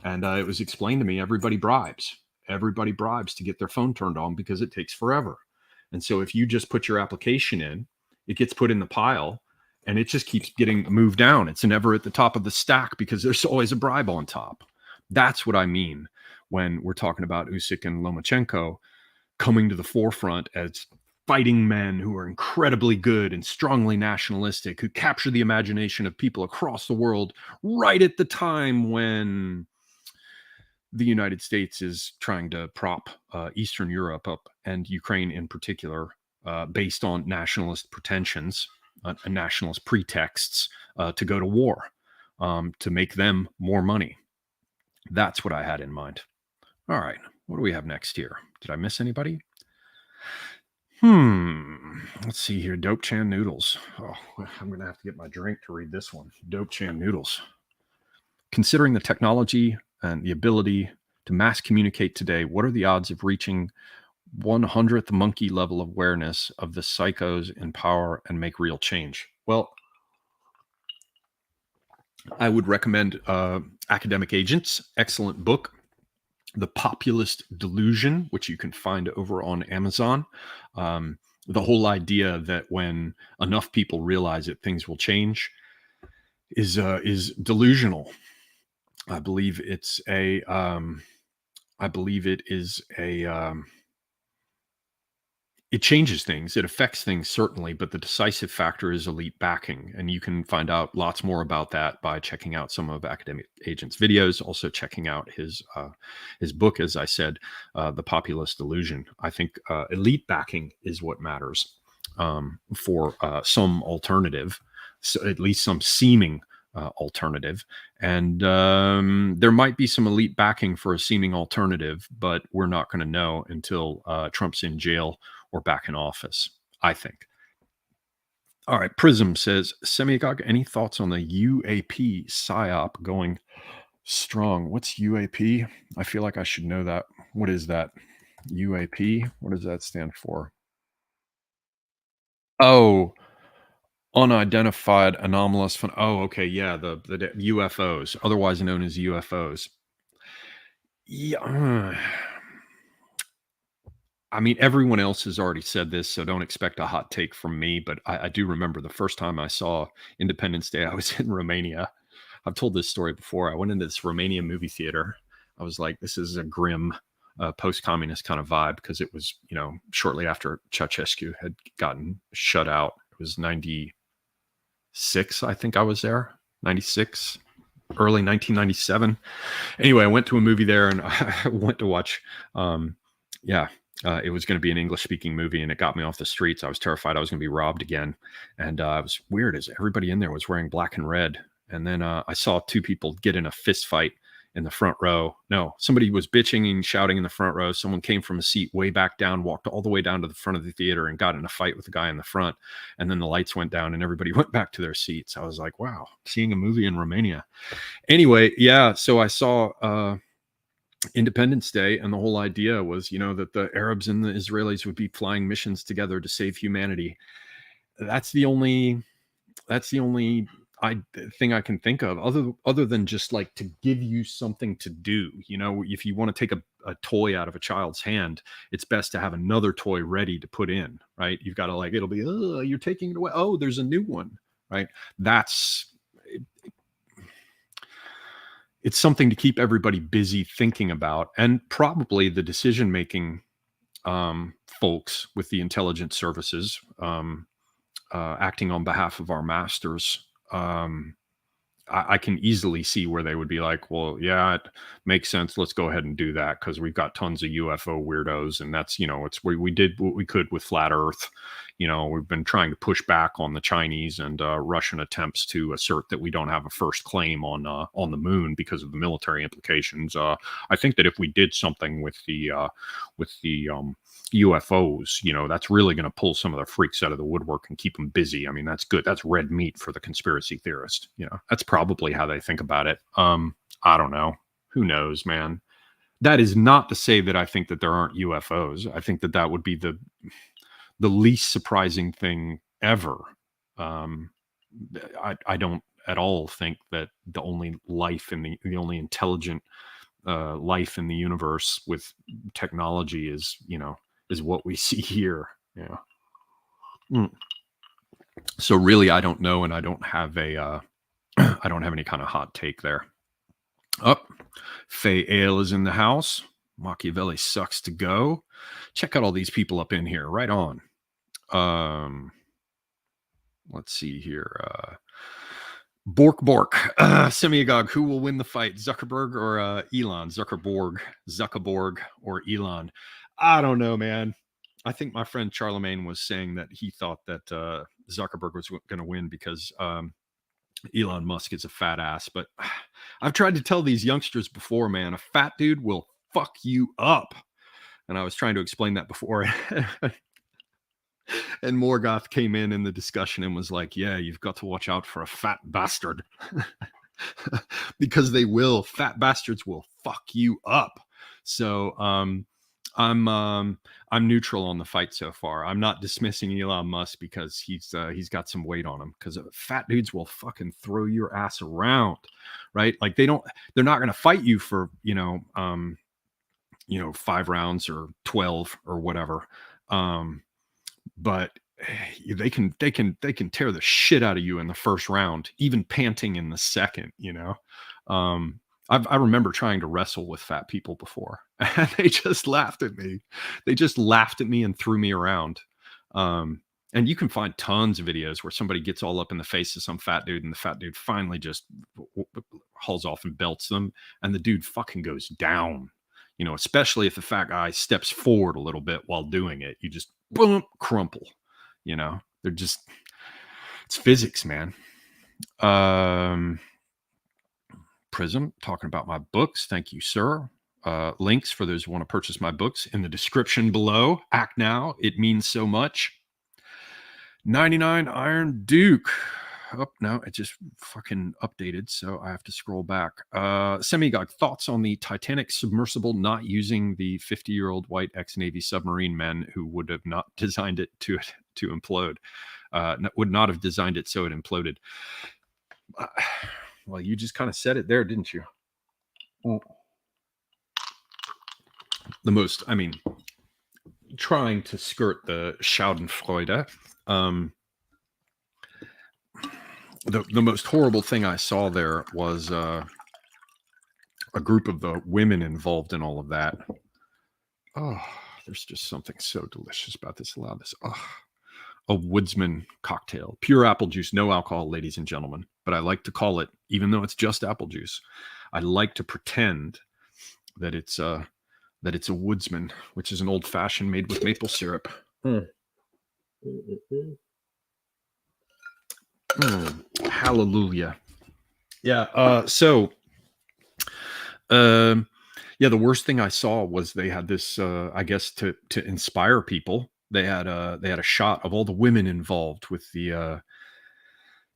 And it was explained to me, everybody bribes. Everybody bribes to get their phone turned on because it takes forever. And so if you just put your application in, it gets put in the pile and it just keeps getting moved down. It's never at the top of the stack because there's always a bribe on top. That's what I mean when we're talking about Usyk and Lomachenko coming to the forefront as fighting men who are incredibly good and strongly nationalistic, who capture the imagination of people across the world right at the time when the United States is trying to prop Eastern Europe up, and Ukraine in particular, based on nationalist pretensions and nationalist pretexts to go to war, to make them more money. That's what I had in mind. All right, what do we have next here? Did I miss anybody? Let's see here. Dope Chan Noodles. Oh, I'm going to have to get my drink to read this one. Dope Chan Noodles. Considering the technology and the ability to mass communicate today, what are the odds of reaching 100th monkey level of awareness of the psychos in power and make real change? Well, I would recommend Academic Agents, excellent book. The Populist Delusion, which you can find over on Amazon. The whole idea that when enough people realize that things will change is delusional. I believe it changes things. It affects things, certainly, but the decisive factor is elite backing. And you can find out lots more about that by checking out some of Academic Agent's videos, also checking out his book, as I said, The Populist Delusion. I think elite backing is what matters for some alternative, so at least some seeming alternative. And there might be some elite backing for a seeming alternative, but we're not going to know until Trump's in jail or back in office, I think. All right, Prism says, Semiagog, any thoughts on the UAP PSYOP going strong? What's UAP? I feel like I should know that. What is that? UAP? What does that stand for? Oh, unidentified anomalous. Oh, okay, yeah, the UFOs, otherwise known as UFOs. Yeah. I mean, everyone else has already said this, so don't expect a hot take from me. But I do remember the first time I saw Independence Day, I was in Romania. I've told this story before. I went into this Romanian movie theater. I was like, this is a grim post-communist kind of vibe, because it was, shortly after Ceausescu had gotten shut out. It was 96, I think I was there, 96, early 1997. Anyway, I went to a movie there, and I went to watch, it was going to be an English-speaking movie, and it got me off the streets. I was terrified I was going to be robbed again. And it was weird, as everybody in there was wearing black and red. And then I saw two people get in a fist fight in the front row. No, somebody was bitching and shouting in the front row. Someone came from a seat way back down, walked all the way down to the front of the theater and got in a fight with the guy in the front. And then the lights went down and everybody went back to their seats. I was like, wow, seeing a movie in Romania. Anyway, yeah, so I saw Independence Day, and the whole idea was, that the Arabs and the Israelis would be flying missions together to save humanity. That's the only thing I can think of, other than just like to give you something to do. If you want to take a toy out of a child's hand, it's best to have another toy ready to put in, right? You've got to it'll be, oh, you're taking it away. Oh, there's a new one, right? It's something to keep everybody busy thinking about, and probably the decision-making folks with the intelligence services acting on behalf of our masters. I can easily see where they would be like, well, yeah, it makes sense. Let's go ahead and do that, because we've got tons of UFO weirdos, and that's, we did what we could with flat Earth. You know, we've been trying to push back on the Chinese and Russian attempts to assert that we don't have a first claim on the moon because of the military implications. I think that if we did something with the UFOs, you know, that's really going to pull some of the freaks out of the woodwork and keep them busy. I mean, that's good. That's red meat for the conspiracy theorist. You know, that's probably how they think about it. I don't know. Who knows, man? That is not to say that I think that there aren't UFOs. I think that that would be the least surprising thing ever. Um, I don't at all think that the only life in the only intelligent life in the universe with technology is, you know, is what we see here. Yeah. So really, I don't know, and I don't have a I don't have any kind of hot take there. Up, Fay Ale is in the house. Machiavelli sucks to go. Check out all these people up in here. Right on. Let's see here. Bork. Semiagog, who will win the fight? Zuckerberg or Elon? Zuckerborg or Elon? I don't know, man. I think my friend Charlemagne was saying that he thought that Zuckerberg was going to win because Elon Musk is a fat ass. But I've tried to tell these youngsters before, man, a fat dude will fuck you up. And I was trying to explain that before. And Morgoth came in the discussion and was like, yeah, you've got to watch out for a fat bastard. Because they will. Fat bastards will fuck you up. So I'm neutral on the fight so far. I'm not dismissing Elon Musk because he's got some weight on him, because fat dudes will fucking throw your ass around, right? Like they're not going to fight you for 5 rounds or 12 or whatever. But they can tear the shit out of you in the first round, even panting in the second, you know. I remember trying to wrestle with fat people before, and they just laughed at me. They just laughed at me and threw me around. And you can find tons of videos where somebody gets all up in the face of some fat dude, and the fat dude finally just hauls off and belts them, and the dude fucking goes down. You know, especially if the fat guy steps forward a little bit while doing it, you just boom, crumple. You know, it's physics, man. Prism talking about my books. Thank you, sir. Links for those who want to purchase my books in the description below. Act now. It means so much. 99 Iron Duke. Oh, no, it just fucking updated, so I have to scroll back. Semigog, thoughts on the Titanic submersible not using the 50-year-old white ex-Navy submarine men who would have not designed it to implode, would not have designed it so it imploded. Well, you just kind of said it there, didn't you? Trying to skirt the Schadenfreude. The most horrible thing I saw there was a group of the women involved in all of that. Oh, there's just something so delicious about this. Allow this. Oh, a woodsman cocktail, pure apple juice, no alcohol, ladies and gentlemen. But I like to call it, even though it's just apple juice, I like to pretend that it's a woodsman, which is an old fashioned made with maple syrup. Hallelujah. Yeah. The worst thing I saw was they had this, I guess to inspire people. They had a shot of all the women involved with the,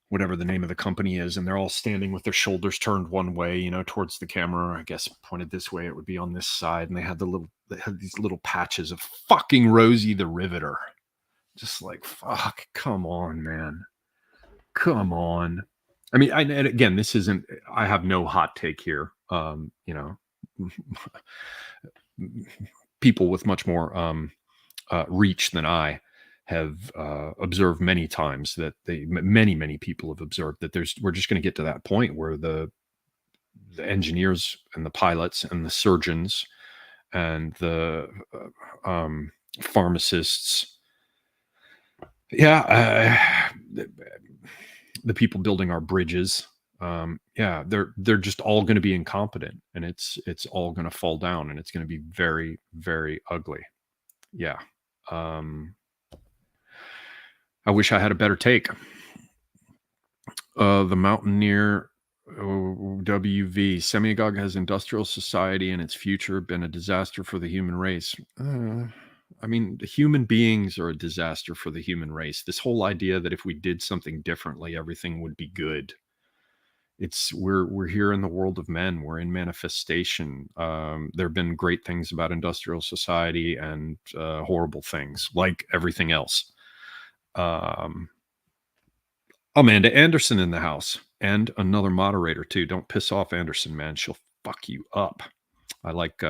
whatever the name of the company is. And they're all standing with their shoulders turned one way, you know, towards the camera, I guess pointed this way. It would be on this side. And they had these little patches of fucking Rosie the Riveter. Just like, fuck, come on, man. Come on. I mean, and again, this isn't, I have no hot take here. You know, people with much more reach than I have observed many times that many people have observed that we're just going to get to that point where the engineers and the pilots and the surgeons and the pharmacists, the people building our bridges, they're just all going to be incompetent, and it's all going to fall down, and it's going to be very, very ugly. Yeah. I wish I had a better take. The Mountaineer WV Semiagog has industrial society and its future been a disaster for the human race. I mean, human beings are a disaster for the human race. This whole idea that if we did something differently, everything would be good. We're here in the world of men. We're in manifestation. There have been great things about industrial society and horrible things, like everything else. Amanda Anderson in the house, and another moderator too. Don't piss off Anderson, man. She'll fuck you up. I like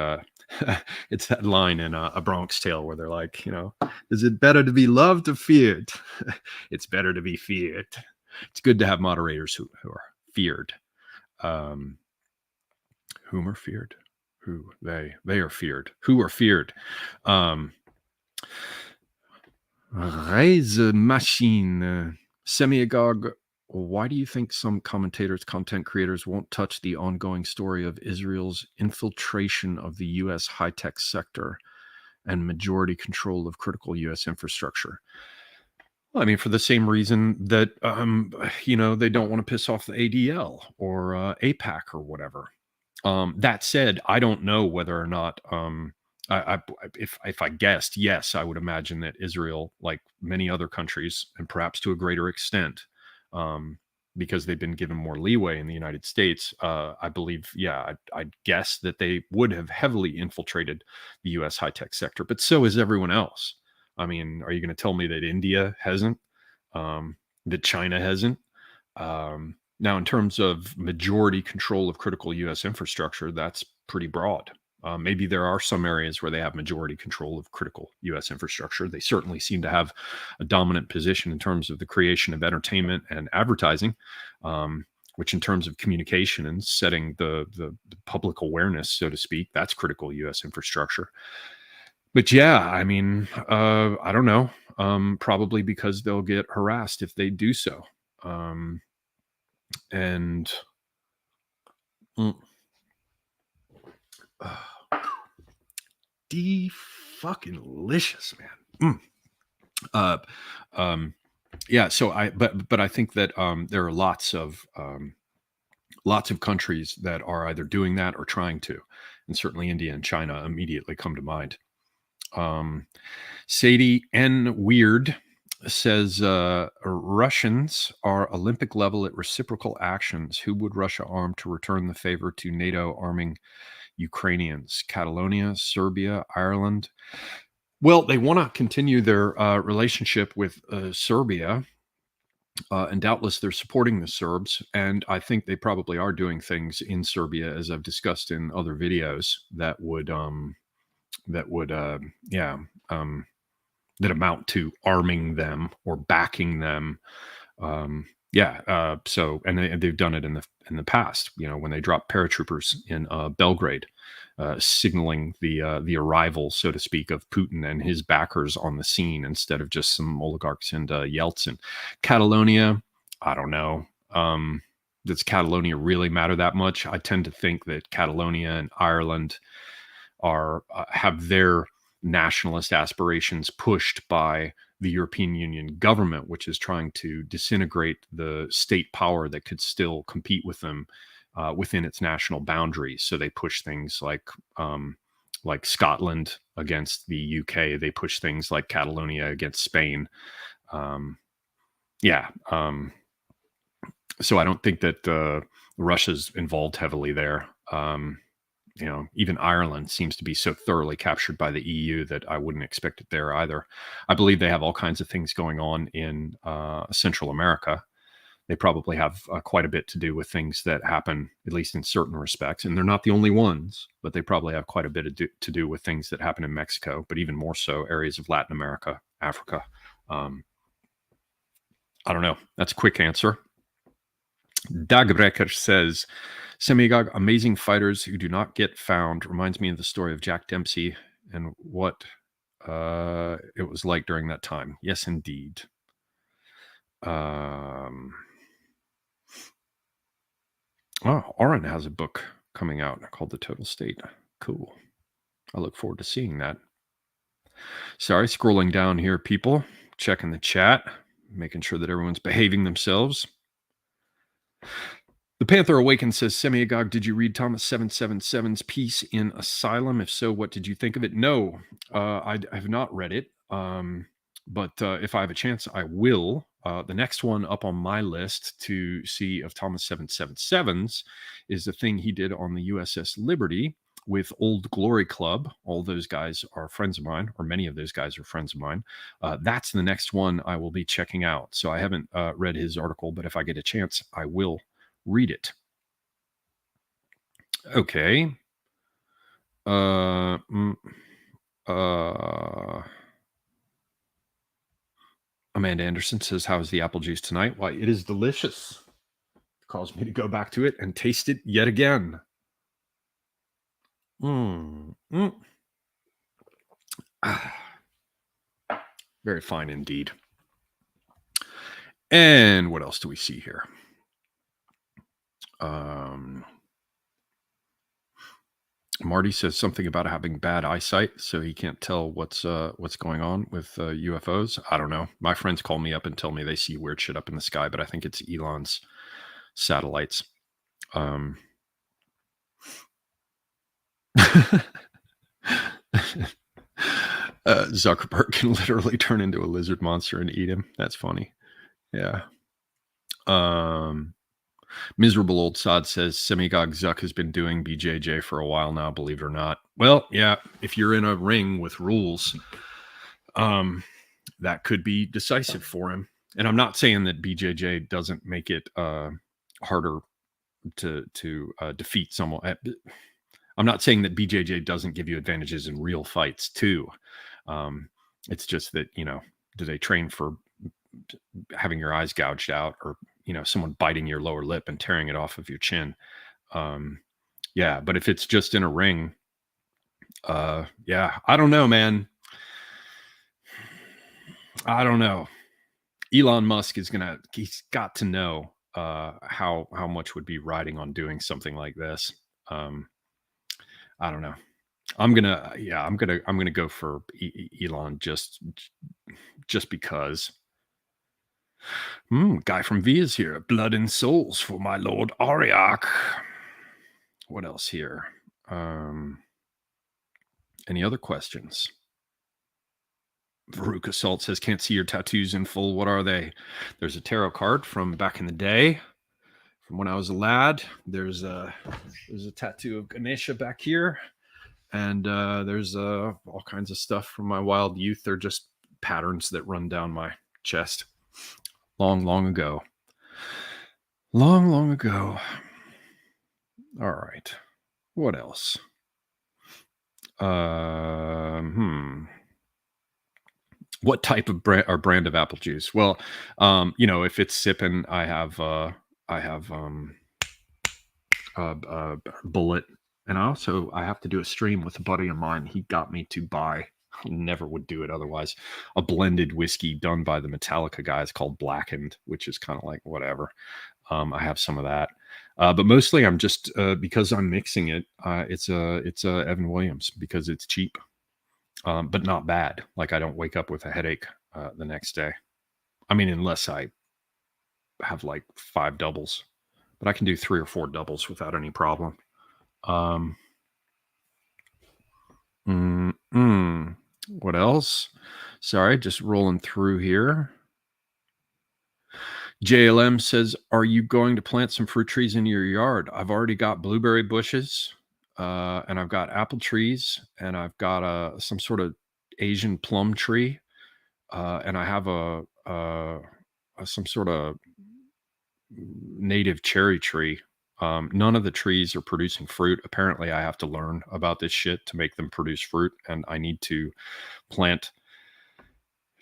it's that line in A Bronx Tale where they're like, is it better to be loved or feared? It's better to be feared. It's good to have moderators who are feared. Whom are feared? Who? They are feared. Who are feared? Raise a machine. Semiagog, why do you think some commentators, content creators won't touch the ongoing story of Israel's infiltration of the U.S. high-tech sector and majority control of critical U.S. infrastructure? Well, I mean, for the same reason that, they don't want to piss off the ADL or APAC or whatever. That said, I don't know whether or not... if I guessed, yes, I would imagine that Israel, like many other countries, and perhaps to a greater extent, because they've been given more leeway in the United States, I believe, I'd guess that they would have heavily infiltrated the U.S. high-tech sector, but so is everyone else. I mean, are you going to tell me that India hasn't, that China hasn't? Now, in terms of majority control of critical U.S. infrastructure, that's pretty broad. Maybe there are some areas where they have majority control of critical U.S. infrastructure. They certainly seem to have a dominant position in terms of the creation of entertainment and advertising, which in terms of communication and setting the public awareness, so to speak, that's critical U.S. infrastructure. But yeah, I mean, I don't know, probably because they'll get harassed if they do so. Fucking delicious, man. Yeah. So but I think that there are lots of countries that are either doing that or trying to, and certainly India and China immediately come to mind. Sadie N. Weird says Russians are Olympic level at reciprocal actions. Who would Russia arm to return the favor to NATO arming Ukrainians? Catalonia, Serbia, Ireland. Well, they want to continue their relationship with Serbia, and doubtless they're supporting the Serbs. And I think they probably are doing things in Serbia, as I've discussed in other videos, that would amount to arming them or backing them. So, and they've done it in the past, when they dropped paratroopers in Belgrade, signaling the arrival, so to speak, of Putin and his backers on the scene instead of just some oligarchs and Yeltsin. Catalonia, I don't know. Does Catalonia really matter that much? I tend to think that Catalonia and Ireland have their nationalist aspirations pushed by the European Union government, which is trying to disintegrate the state power that could still compete with them within its national boundaries. So they push things like Scotland against the UK. They push things like Catalonia against Spain. So I don't think that Russia's involved heavily there. Even Ireland seems to be so thoroughly captured by the EU that I wouldn't expect it there either. I believe they have all kinds of things going on in Central America. They probably have quite a bit to do with things that happen, at least in certain respects. And they're not the only ones, but they probably have quite a bit to do with things that happen in Mexico, but even more so areas of Latin America, Africa. I don't know. That's a quick answer. Dagbreker says, Semiagog, amazing fighters who do not get found. Reminds me of the story of Jack Dempsey and what it was like during that time. Yes, indeed. Oren has a book coming out called The Total State. Cool. I look forward to seeing that. Sorry, scrolling down here, people. Checking the chat. making sure that everyone's behaving themselves. The Panther Awakens says, Semi-Agog, did you read Thomas 777's piece in Asylum? If so, what did you think of it? No, I have not read it. But if I have a chance, I will. The next one up on my list to see of Thomas 777's is the thing he did on the USS Liberty with Old Glory Club. All those guys are friends of mine, or many of those guys are friends of mine. That's the next one I will be checking out. So I haven't read his article, but if I get a chance, I will read it. Okay. Amanda Anderson says, how is the apple juice tonight? Why, it is delicious. It caused me to go back to it and taste it yet again. Very fine indeed. And what else do we see here? Marty says something about having bad eyesight, so he can't tell what's going on with UFOs. I don't know. My friends call me up and tell me they see weird shit up in the sky, but I think it's Elon's satellites. Zuckerberg can literally turn into a lizard monster and eat him. That's funny. Yeah. Miserable Old Sod says, Semigog Zuck has been doing BJJ for a while now, believe it or not. Well, yeah, if you're in a ring with rules, that could be decisive for him. And I'm not saying that BJJ doesn't make it harder to defeat someone. I'm not saying that BJJ doesn't give you advantages in real fights too. It's just that, do they train for having your eyes gouged out, or someone biting your lower lip and tearing it off of your chin? Yeah, but if it's just in a ring, yeah, I don't know, man. I don't know. Elon Musk he's got to know how much would be riding on doing something like this. I don't know. I'm gonna go for Elon just because. Guy from V is here. Blood and souls for my Lord Ariak. What else here? Any other questions? Veruca Salt says, can't see your tattoos in full. What are they? There's a tarot card from back in the day, from when I was a lad. There's a tattoo of Ganesha back here. And there's all kinds of stuff from my wild youth. They're just patterns that run down my chest. Long ago. Long ago. All right. What else? What type of brand of apple juice? Well, if it's sipping, I have Bullet, and I have to do a stream with a buddy of mine. He got me to buy. I never would do it otherwise. A blended whiskey done by the Metallica guys called Blackened, which is kind of like whatever. I have some of that, but mostly I'm just because I'm mixing it. It's a Evan Williams because it's cheap, but not bad. Like I don't wake up with a headache the next day. I mean, unless I have like 5 doubles, but I can do 3 or 4 doubles without any problem. What else? Sorry, just rolling through here. JLM says, are you going to plant some fruit trees in your yard? I've already got blueberry bushes, and I've got apple trees, and I've got some sort of Asian plum tree, and I have some sort of native cherry tree. None of the trees are producing fruit. Apparently, I have to learn about this shit to make them produce fruit, and I need to plant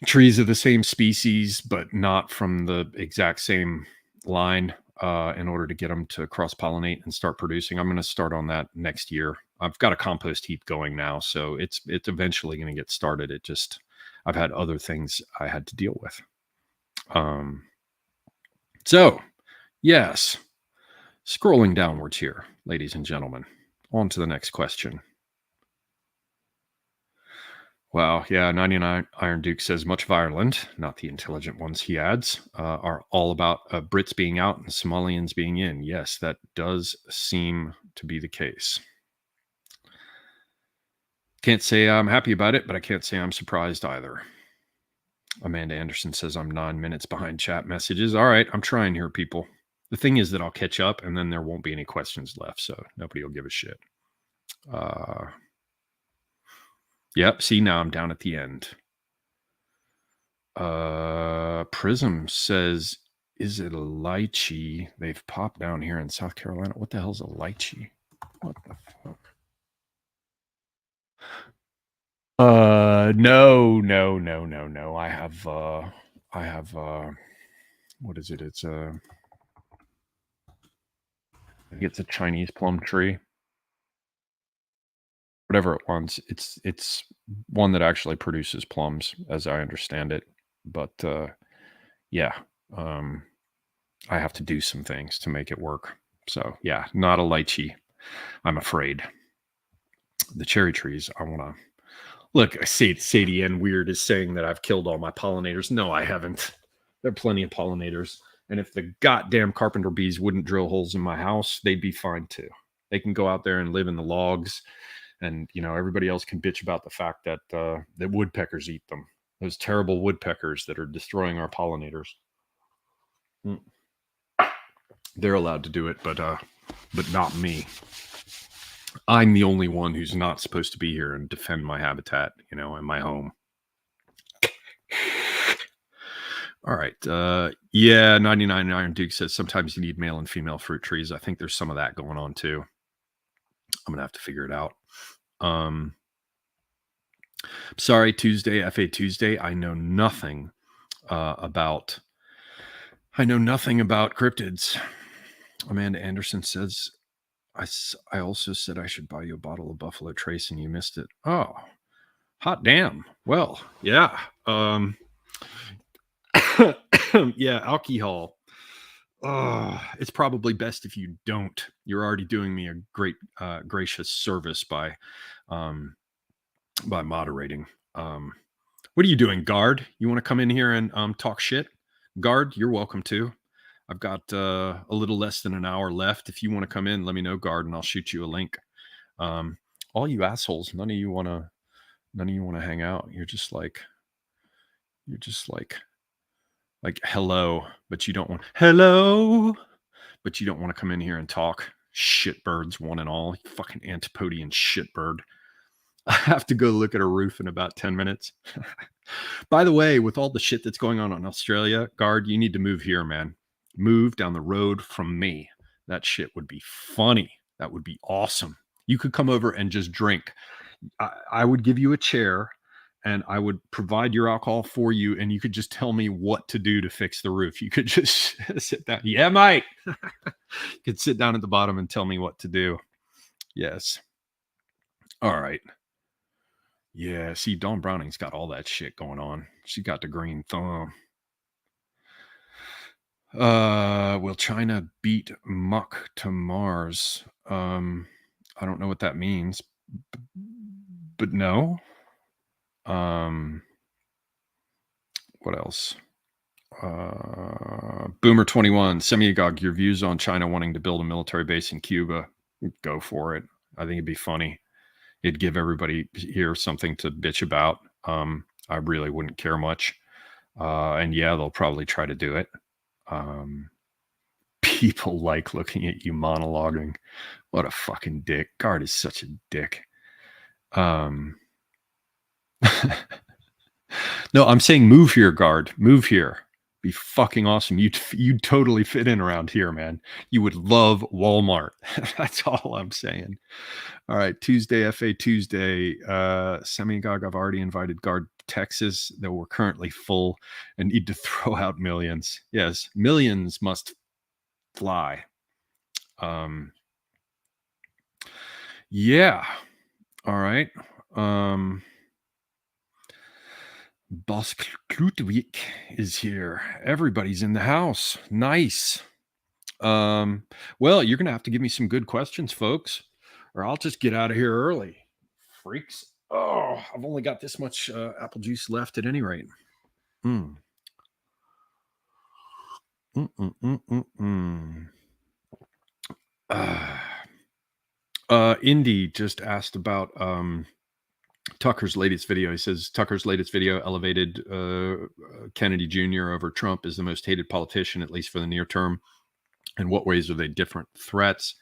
trees of the same species, but not from the exact same line, in order to get them to cross-pollinate and start producing. I'm going to start on that next year. I've got a compost heap going now, so it's eventually going to get started. I've had other things I had to deal with. So, yes. Scrolling downwards here, ladies and gentlemen. On to the next question. Wow. Yeah. 99 Iron Duke says much of Ireland, not the intelligent ones, he adds, are all about Brits being out and Somalians being in. Yes, that does seem to be the case. Can't say I'm happy about it, but I can't say I'm surprised either. Amanda Anderson says I'm 9 minutes behind chat messages. All right. I'm trying here, people. The thing is that I'll catch up and then there won't be any questions left. So nobody will give a shit. Yep. See, now I'm down at the end. Prism says, is it a lychee? They've popped down here in South Carolina. What the hell's a lychee? What the fuck? No. I have what is it? It's a Chinese plum tree. Whatever it wants. It's one that actually produces plums, as I understand it. But yeah, I have to do some things to make it work. So yeah, not a lychee, I'm afraid. The cherry trees, I want to look. Sadie N Weird is saying that I've killed all my pollinators. No, I haven't. There are plenty of pollinators. And if the goddamn carpenter bees wouldn't drill holes in my house, they'd be fine too. They can go out there and live in the logs. And, you know, everybody else can bitch about the fact that that woodpeckers eat them. Those terrible woodpeckers that are destroying our pollinators. They're allowed to do it, but not me. I'm the only one who's not supposed to be here and defend my habitat, you know, and my home. All right. Yeah, 99 Iron Duke says sometimes you need male and female fruit trees. I think there's some of that going on too. I'm going to have to figure it out. Sorry, Tuesday, FA Tuesday. I know nothing about cryptids. Amanda Anderson says, I also said I should buy you a bottle of Buffalo Trace and you missed it. Oh, hot damn. Well, yeah. Yeah, alcohol. It's probably best if you don't. You're already doing me a great, gracious service by moderating. What are you doing, Guard? You want to come in here and talk shit? Guard, you're welcome to. I've got a little less than an hour left. If you want to come in, let me know, Guard, and I'll shoot you a link. All you assholes, none of you want to hang out. You're just like hello, but you don't want to come in here and talk. Shitbirds, one and all. You fucking Antipodean shitbird. I have to go look at a roof in about 10 minutes. By the way, with all the shit that's going on in Australia, Guard, you need to move here, man. Move down the road from me. That shit would be funny. That would be awesome. You could come over and just drink. I would give you a chair and I would provide your alcohol for you, and you could just tell me what to do to fix the roof. You could just sit down. Yeah, mate. You could sit down at the bottom and tell me what to do. Yes. All right. Yeah, see, Dawn Browning's got all that shit going on. She got the green thumb. Will China beat Muck to Mars? I don't know what that means, but no. What else? Boomer 21, Semiagog, your views on China wanting to build a military base in Cuba? Go for it. I think it'd be funny. It'd give everybody here something to bitch about. I really wouldn't care much. And yeah, they'll probably try to do it. People like looking at you monologuing. What a fucking dick. Guard is such a dick. No, I'm saying move here, Guard. Move here. Be fucking awesome. You'd totally fit in around here, man. You would love Walmart. That's all I'm saying. All right, Tuesday, FA Tuesday. Semiagog, I've already invited Guard to Texas, though we're currently full and need to throw out millions. Yes, millions must fly. Yeah. All right. Boss Klutwijk is here. Everybody's in the house. Nice. Well, you're going to have to give me some good questions, folks, or I'll just get out of here early. Freaks. Oh, I've only got this much apple juice left at any rate. Mm. Indy just asked about Tucker's latest video. He says Tucker's latest video elevated Kennedy Jr. over Trump as the most hated politician, at least for the near term. In what ways are they different threats?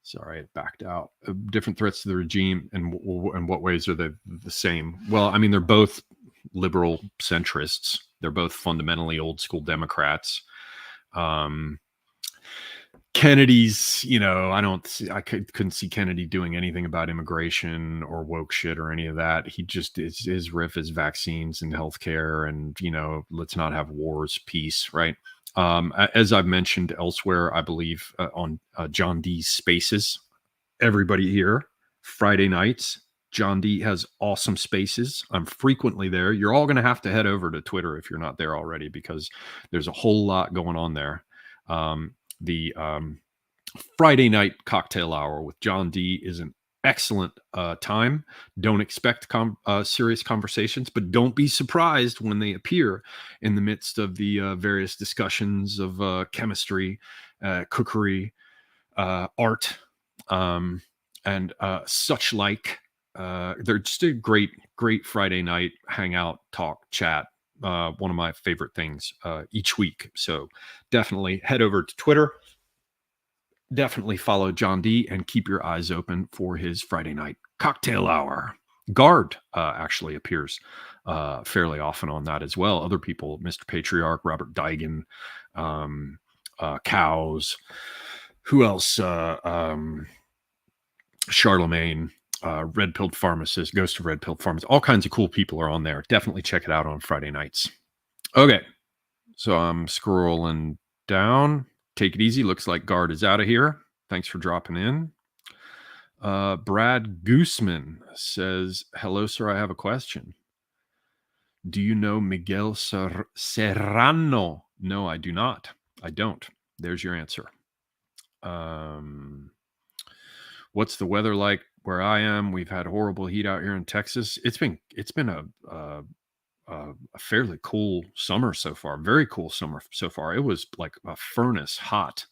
Sorry, it backed out. Different threats to the regime, and in what ways are they the same? Well, I mean, they're both liberal centrists. They're both fundamentally old school Democrats. Kennedy's, I couldn't see Kennedy doing anything about immigration or woke shit or any of that. He just his riff is vaccines and healthcare, and let's not have wars, peace, right? As I've mentioned elsewhere, I believe on John D's Spaces, everybody here, Friday nights, John D has awesome spaces. I'm frequently there. You're all going to have to head over to Twitter if you're not there already, because there's a whole lot going on there. The Friday night cocktail hour with John D is an excellent time. Don't expect serious conversations, but don't be surprised when they appear in the midst of the various discussions of chemistry, cookery, art, and such like. They're just a great Friday night hangout, talk, chat. One of my favorite things each week. So definitely head over to Twitter. Definitely follow John D and keep your eyes open for his Friday night cocktail hour. Guard actually appears fairly often on that as well. Other people, Mr. Patriarch, Robert Daigen, Cows, who else? Charlemagne, Red Pilled Pharmacist, Ghost of Red Pilled Pharmacist. All kinds of cool people are on there. Definitely check it out on Friday nights. Okay, so I'm scrolling down. Take it easy. Looks like Guard is out of here. Thanks for dropping in. Brad Gooseman says, hello, sir. I have a question. Do you know Miguel Serrano? No, I do not. I don't. There's your answer. What's the weather like where I am? We've had horrible heat out here in Texas. It's been a fairly cool summer so far. Very cool summer so far. It was like a furnace hot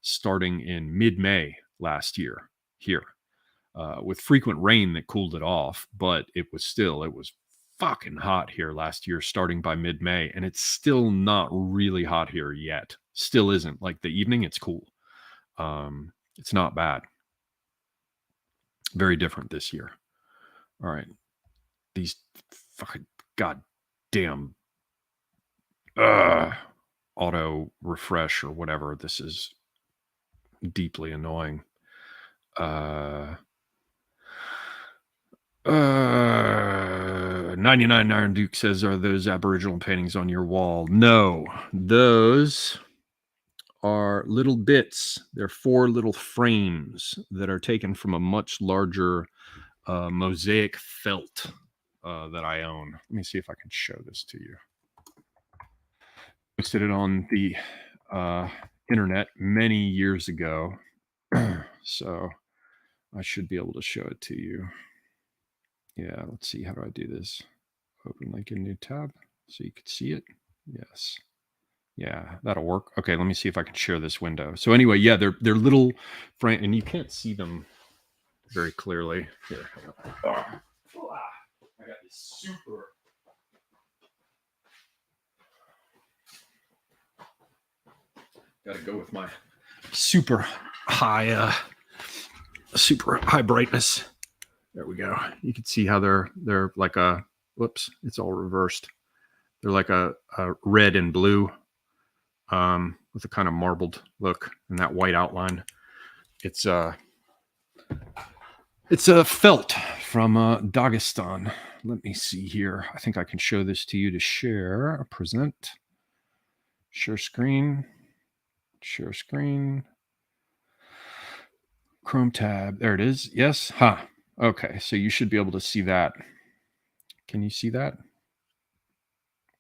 starting in mid-May last year here, with frequent rain that cooled it off, but it was fucking hot here last year starting by mid-May, and it's still not really hot here yet. Still isn't. Like the evening, it's cool. It's not bad. Very different this year. All right. These fucking goddamn auto refresh or whatever. This is deeply annoying. 99 Iron Duke says, are those Aboriginal paintings on your wall? No, those are little bits. They're 4 little frames that are taken from a much larger mosaic felt that I own. Let me see if I can show this to you. Posted it on the internet many years ago, so I should be able to show it to you. Yeah, let's see. How do I do this? Open link in new tab so you can see it. Yes. Yeah, that'll work. Okay, let me see if I can share this window. So anyway, yeah, they're little frame, and you can't see them very clearly. Here, I got this super. Got to go with my super high brightness. There we go. You can see how they're like a. Whoops, it's all reversed. They're like a red and blue, with a kind of marbled look and that white outline. It's a felt from Dagestan. Let me see here. I think I can show this to you to share. Present. Share screen. Share screen. Chrome tab. There it is. Yes. Huh. Okay. So you should be able to see that. Can you see that?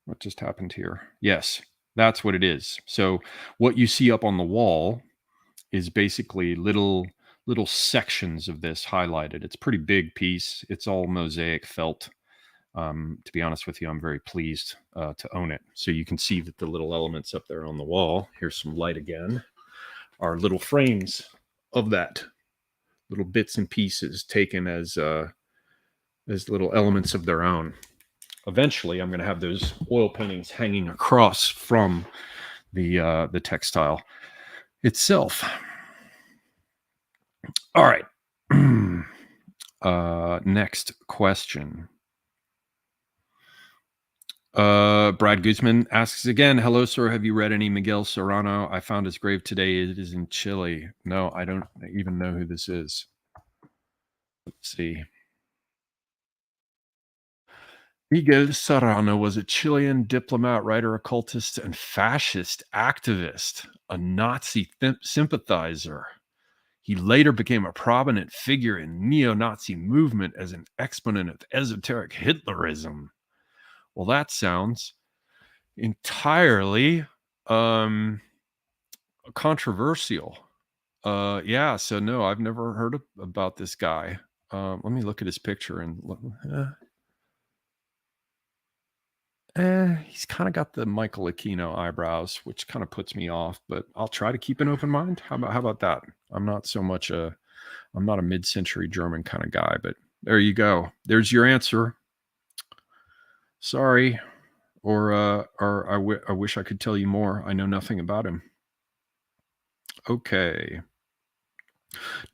What just happened here? Yes. That's what it is. So what you see up on the wall is basically little little sections of this highlighted. It's a pretty big piece. It's all mosaic felt. To be honest with you, I'm very pleased to own it. So you can see that the little elements up there on the wall, here's some light again, are little frames of that, little bits and pieces taken as little elements of their own. Eventually, I'm going to have those oil paintings hanging across from the textile itself. All right. Next question. Brad Guzman asks again, hello, sir. Have you read any Miguel Serrano? I found his grave today. It is in Chile. No, I don't even know who this is. Let's see. Miguel Serrano was a Chilean diplomat, writer, occultist, and fascist activist, a Nazi sympathizer. He later became a prominent figure in neo-Nazi movement as an exponent of esoteric Hitlerism. Well, that sounds entirely controversial. Yeah, so no, I've never heard about this guy. Let me look at his picture and look. He's kind of got the Michael Aquino eyebrows, which kind of puts me off, but I'll try to keep an open mind. How about that? I'm not a mid-century German kind of guy, but there you go. There's your answer. Sorry. Or I wish I could tell you more. I know nothing about him. Okay.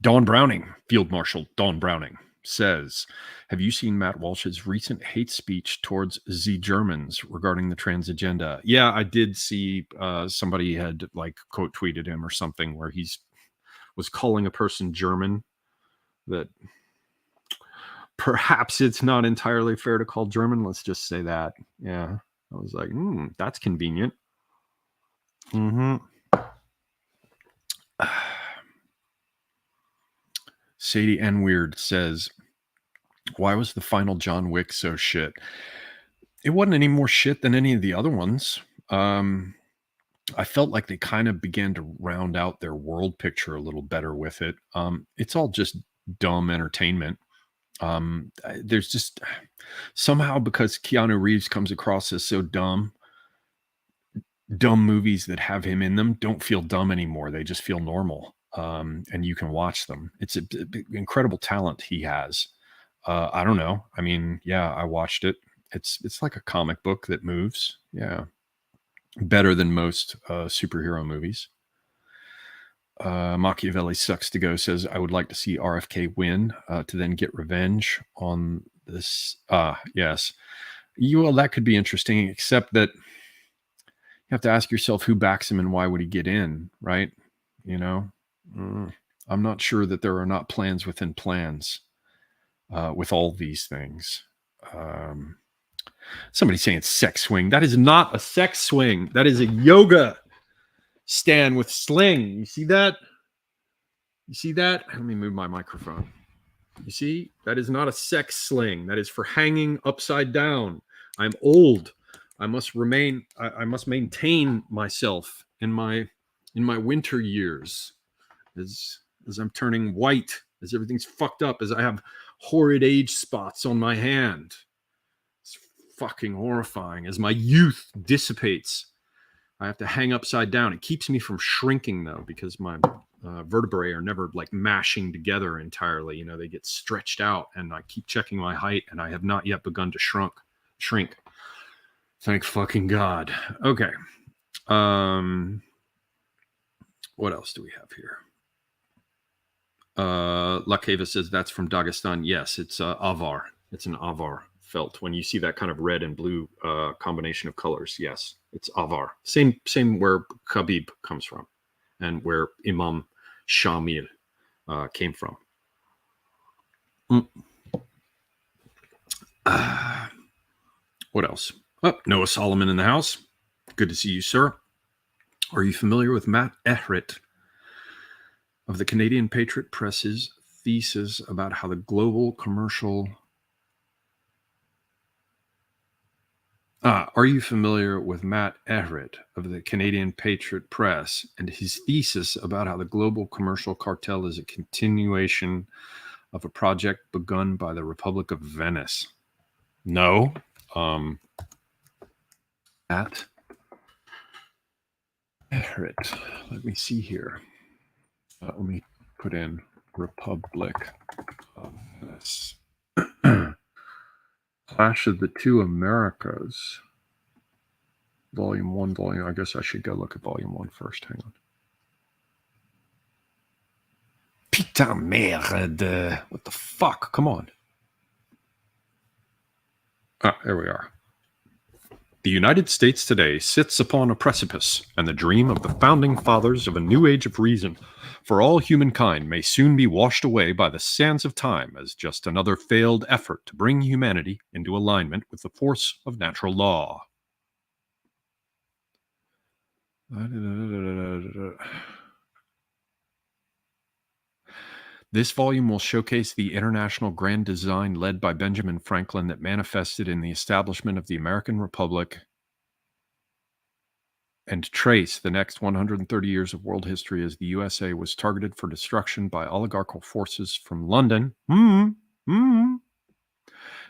Don Browning, Field Marshal Don Browning, says, have you seen Matt Walsh's recent hate speech towards the Germans regarding the trans agenda? Yeah, I did see somebody had quote tweeted him or something where was calling a person German that perhaps it's not entirely fair to call German. Let's just say that. Yeah. I was like, that's convenient. Sadie N. Weird says, why was the final John Wick so shit? It wasn't any more shit than any of the other ones. I felt like they kind of began to round out their world picture a little better with it. It's all just dumb entertainment. There's just somehow, because Keanu Reeves comes across as so dumb movies that have him in them don't feel dumb anymore. They just feel normal. And you can watch them. It's an incredible talent he has. I don't know. I mean, yeah, I watched it. It's like a comic book that moves. Yeah. Better than most superhero movies. Machiavelli Sucks to Go says, I would like to see RFK win to then get revenge on this. Yes. Well, that could be interesting, except that you have to ask yourself who backs him and why would he get in, right? You know, I'm not sure that there are not plans within plans with all these things. Somebody saying sex swing. That is not a sex swing. That is a yoga stand with sling. You see that? You see that? Let me move my microphone. You see? That is not a sex sling. That is for hanging upside down. I'm old. I must maintain myself in my winter years as I'm turning white, as everything's fucked up, as I have horrid age spots on my hand. It's fucking horrifying. As my youth dissipates, I have to hang upside down. It keeps me from shrinking, though, because my vertebrae are never mashing together entirely. You know, they get stretched out, and I keep checking my height, and I have not yet begun to shrink. Thank fucking God. Okay. What else do we have here? Lakeva says that's from Dagestan. Yes, it's avar. It's an avar felt. When you see that kind of red and blue combination of colors, yes, it's avar. Same where Khabib comes from, and where Imam Shamil came from. What else? Oh, Noah Solomon in the house. Good to see you, sir. Are you familiar with Matt Ehret of the Canadian Patriot Press's thesis about how the global commercial Are you familiar with Matt Everett of the Canadian Patriot Press and his thesis about how the global commercial cartel is a continuation of a project begun by the Republic of Venice? No. Matt Everett. Let me see here. Let me put in Republic of Venice. Clash of the Two Americas. Volume 1, I guess I should go look at Volume 1 first. Hang on. Putain merde. What the fuck? Come on. There we are. The United States today sits upon a precipice, and the dream of the founding fathers of a new age of reason for all humankind may soon be washed away by the sands of time as just another failed effort to bring humanity into alignment with the force of natural law. This volume will showcase the international grand design led by Benjamin Franklin that manifested in the establishment of the American Republic and trace the next 130 years of world history as the USA was targeted for destruction by oligarchical forces from London, and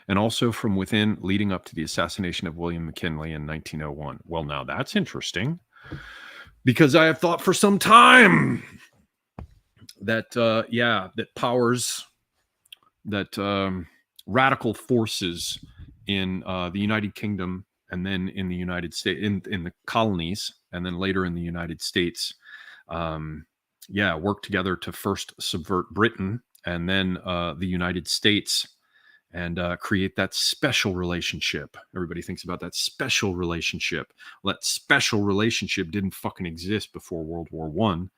also from within, leading up to the assassination of William McKinley in 1901. Well, now that's interesting, because I have thought for some time that, that powers, that radical forces in the United Kingdom, and then in the United States, in the colonies, and then later in the United States, work together to first subvert Britain and then the United States, and create that special relationship. Everybody thinks about that special relationship. Well, that special relationship didn't fucking exist before World War One.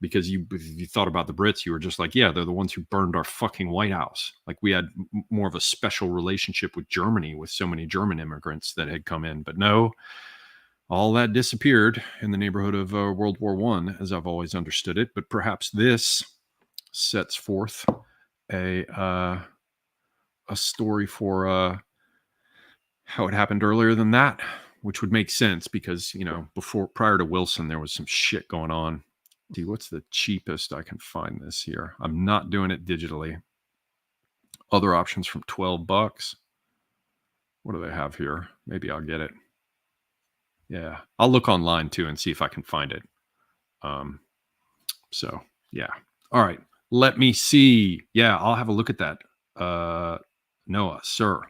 Because you thought about the Brits, you were just like, yeah, they're the ones who burned our fucking White House. Like, we had more of a special relationship with Germany, with so many German immigrants that had come in. But no, all that disappeared in the neighborhood of World War One, as I've always understood it. But perhaps this sets forth a story for how it happened earlier than that, which would make sense because, prior to Wilson, there was some shit going on. See, what's the cheapest I can find this here? I'm not doing it digitally. Other options from $12. What do they have here? Maybe I'll get it. Yeah, I'll look online too and see if I can find it. So yeah. All right. Let me see. Yeah, I'll have a look at that. Noah, sir.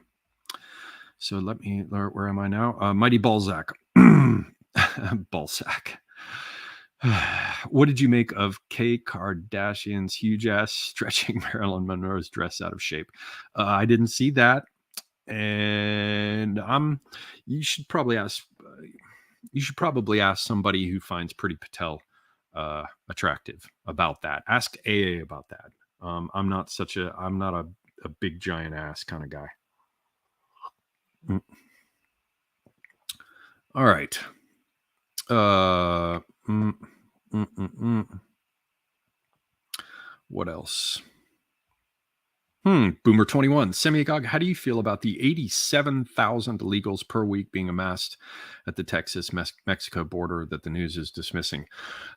So where am I now? Mighty Balzac. Balzac. What did you make of K Kardashian's huge ass stretching Marilyn Monroe's dress out of shape? I didn't see that, and you should probably ask somebody who finds Priti Patel attractive about that. Ask AA about that. I'm not a big giant ass kind of guy. All right. What else? Boomer 21. Semiagog, how do you feel about the 87,000 illegals per week being amassed at the Texas-Mexico border that the news is dismissing?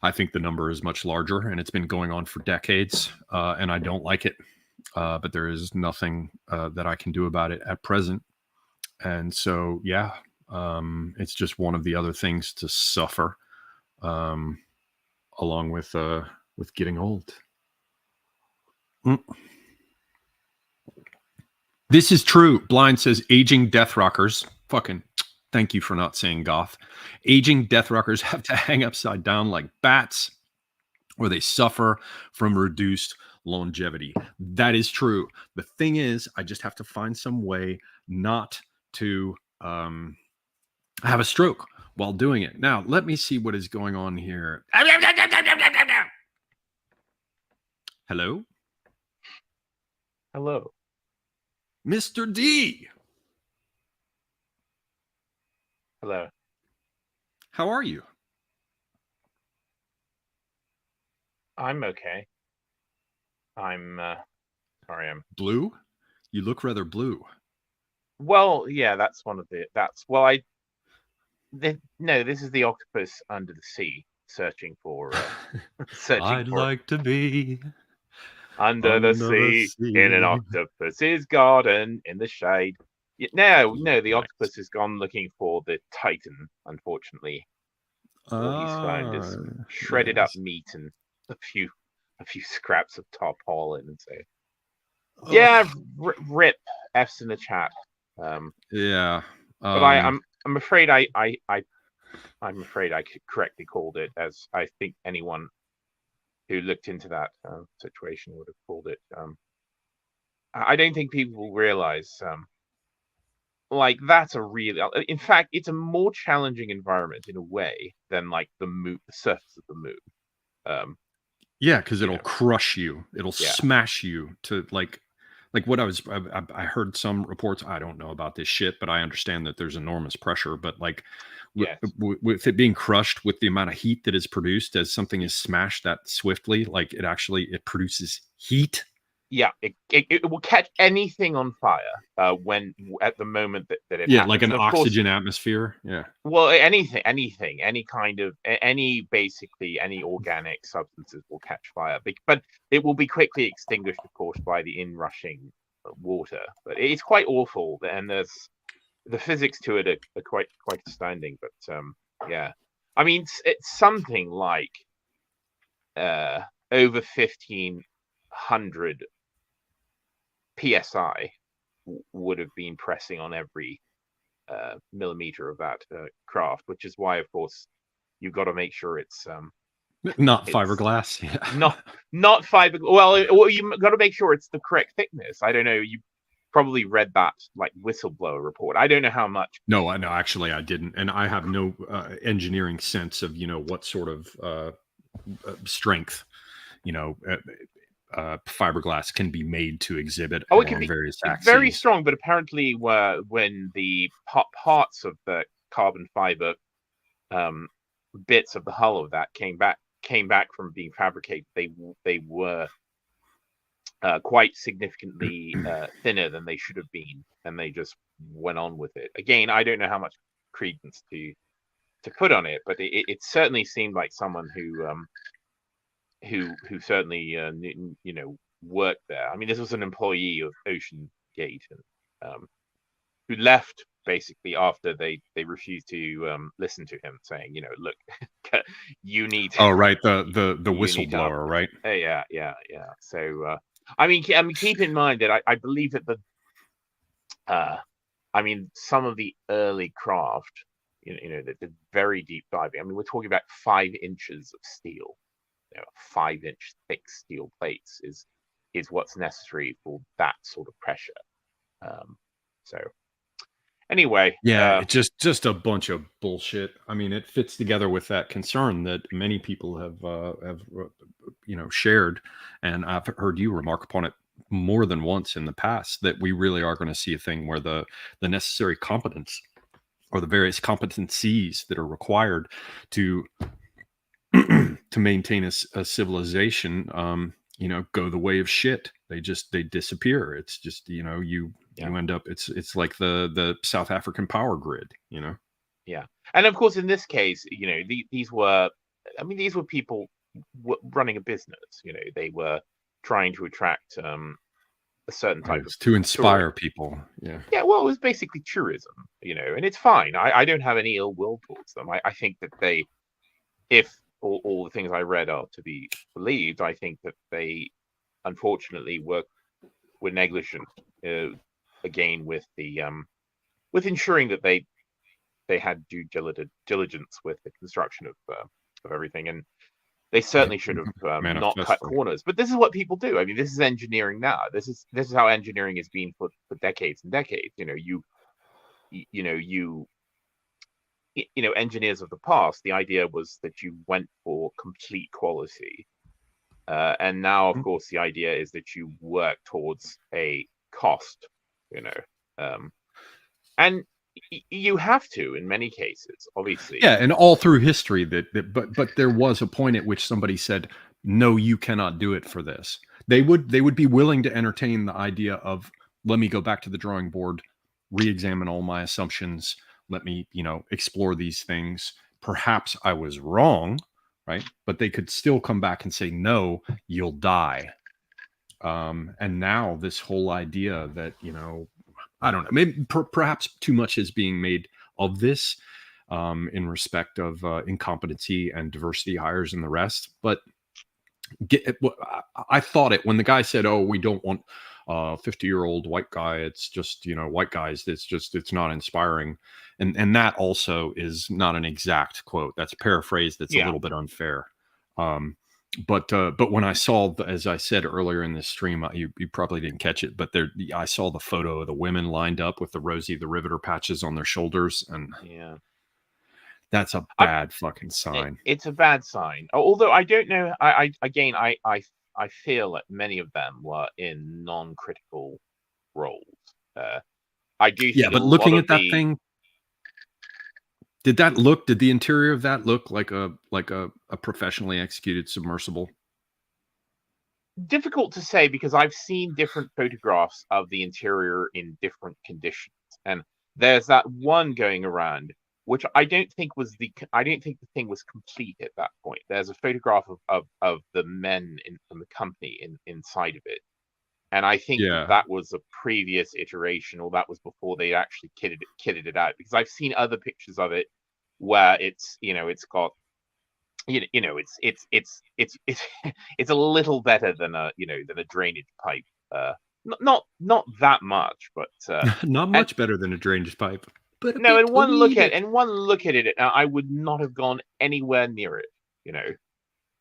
I think the number is much larger, and it's been going on for decades, and I don't like it. But there is nothing that I can do about it at present. And so, yeah, it's just one of the other things to suffer, along with getting old. This is true. Blind says aging death rockers. Fucking thank you for not saying goth. Aging death rockers have to hang upside down like bats, or they suffer from reduced longevity. That is true. The thing is, I just have to find some way not to have a stroke while doing it. Now, let me see what is going on here. Hello?
Hello.
Mr. D.
Hello.
How are you?
I'm okay. I'm sorry, I'm
blue. You look rather blue.
Well, yeah, that's one of the. That's well, no, this is the octopus under the sea searching for searching
I'd
for
like to be
under the
under the
sea in an
sea.
octopus's garden in the shade. No, the
Nice.
octopus has gone looking for the Titan. Unfortunately, all he's found
Ah,
is shredded up
yes.
meat and a few a few scraps of tarpaulin. So yeah,
Ugh.
rip F's in the chat. Um,
Yeah.
but
Um,
I'm afraid I'm afraid I correctly called it, as I think anyone who looked into that situation would have called it. I don't think people realize like that's a really. In fact, it's a more challenging environment in a way than like the surface of the moon. Um,
yeah, because
you
it'll
know,
crush you. It'll
yeah,
smash you to like what I heard some reports. I don't know about this shit, but I understand that there's enormous pressure. But like
yes.
with it being crushed with the amount of heat that is produced as something is smashed that swiftly, like it produces heat.
Yeah, it will catch anything on fire when at the moment that it
Yeah, like
happens,
an
and of course,
oxygen atmosphere. Yeah.
well, anything, any kind of basically any organic substances will catch fire, but it will be quickly extinguished, of course, by the inrushing water. But it's quite awful, and there's the physics to it are quite astounding. But yeah, I mean, it's something like uh, over 1,500 psi would have been pressing on every millimeter of that craft, which is why, of course, you've got to make sure
Not
it's
fiberglass. Yeah.
not not fiber. Well, you got to make sure it's the correct thickness. I don't know. You probably read that like whistleblower report. I don't know how much.
No, I no, actually I didn't, and I have no engineering sense of what sort of strength fiberglass can be made to exhibit
Oh, it can
along
be
various
very
axes.
strong, but apparently, when the parts of the carbon fiber um, bits of the hull of that came back from being fabricated, they were quite significantly thinner than they should have been, and they just went on with it. Again, I don't know how much credence to put on it, but it certainly seemed like someone who certainly worked there. I mean, this was an employee of Ocean Gate, and who left basically after they refused to listen to him, saying, look, you need
Oh, right, the
you need to up.
whistleblower, right?
Yeah. So I mean, keep in mind that I believe that uh, I mean, some of the early craft, the very deep diving. I mean, we're talking about 5 inches of steel. 5-inch thick steel plates is what's necessary for that sort of pressure. So anyway,
Yeah, it's just a bunch of bullshit. I mean, it fits together with that concern that many people have shared, and I've heard you remark upon it more than once in the past, that we really are going to see a thing where the necessary competence or the various competencies that are required to to maintain a civilization, go the way of shit. They disappear. It's just you end up. It's like the South African power grid.
Yeah, and of course, in this case, these were, these were people running a business. They were trying to attract a certain type of
To
tourist.
inspire people. Yeah.
Yeah, well, it was basically tourism, and it's fine. I don't have any ill will towards them. I think that if all the things I read are to be believed, I think that they unfortunately were negligent again with ensuring that they had due diligence with the construction of everything, and they certainly should have not cut
Manifesto.
corners. But this is what people do. I mean, this is engineering now. This is how engineering has been for decades and decades. Engineers of the past, the idea was that you went for complete quality, and now, of course, the idea is that you work towards a cost. Um, and you have to in many cases, obviously.
Yeah, and all through history but there was a point at which somebody said, no, you cannot do it for this. They would be willing to entertain the idea of, let me go back to the drawing board, re-examine all my assumptions. Let me, explore these things. Perhaps I was wrong, right? But they could still come back and say, no, you'll die. And now this whole idea that, I don't know, maybe perhaps too much is being made of this in respect of incompetency and diversity hires and the rest. But I thought it when the guy said, oh, we don't want 50-year-old white guy. It's just, white guys. It's not inspiring. And that also is not an exact quote. That's paraphrased. That's a little bit unfair. But when I saw, as I said earlier in this stream, you probably didn't catch it, but I saw the photo of the women lined up with the Rosie the Riveter patches on their shoulders. And that's a bad fucking sign.
It's a bad sign. Although I don't know. I feel that many of them were in non-critical roles. I do.
Yeah, but looking at that thing, did the interior of that look like a professionally executed submersible?
Difficult to say, because I've seen different photographs of the interior in different conditions, and there's that one going around, which I don't think the thing was complete at that point. There's a photograph of the men from the company inside of it, and I think that was a previous iteration, or that was before they actually kitted it out. Because I've seen other pictures of it where it's it's got it's a little better than a drainage pipe. Not that much, but
not much better than a drainage pipe. But
no, and one look at it, I would not have gone anywhere near it.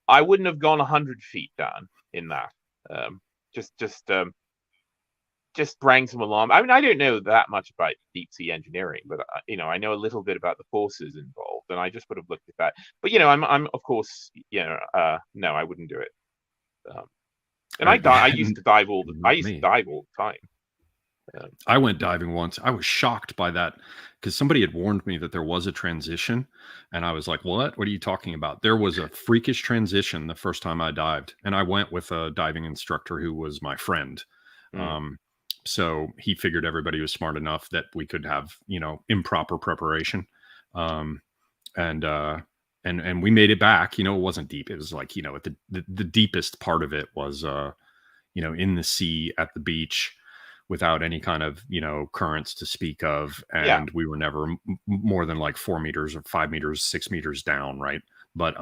I wouldn't have gone 100 feet down in that. Just rang some alarm. I mean, I don't know that much about deep sea engineering, but I know a little bit about the forces involved, and I just would have looked at that. But I'm of course, no, I wouldn't do it. And I used to dive all the time.
I went diving once. I was shocked by that because somebody had warned me that there was a transition, and I was like, "What? What are you talking about?" There was a freakish transition the first time I dived, and I went with a diving instructor who was my friend. So he figured everybody was smart enough that we could have, improper preparation, and we made it back. It wasn't deep. It was like, at the deepest part of it was, in the sea at the beach, without any kind of, currents to speak of. And we were never more than like 4 meters or 5 meters, 6 meters down. Right. But,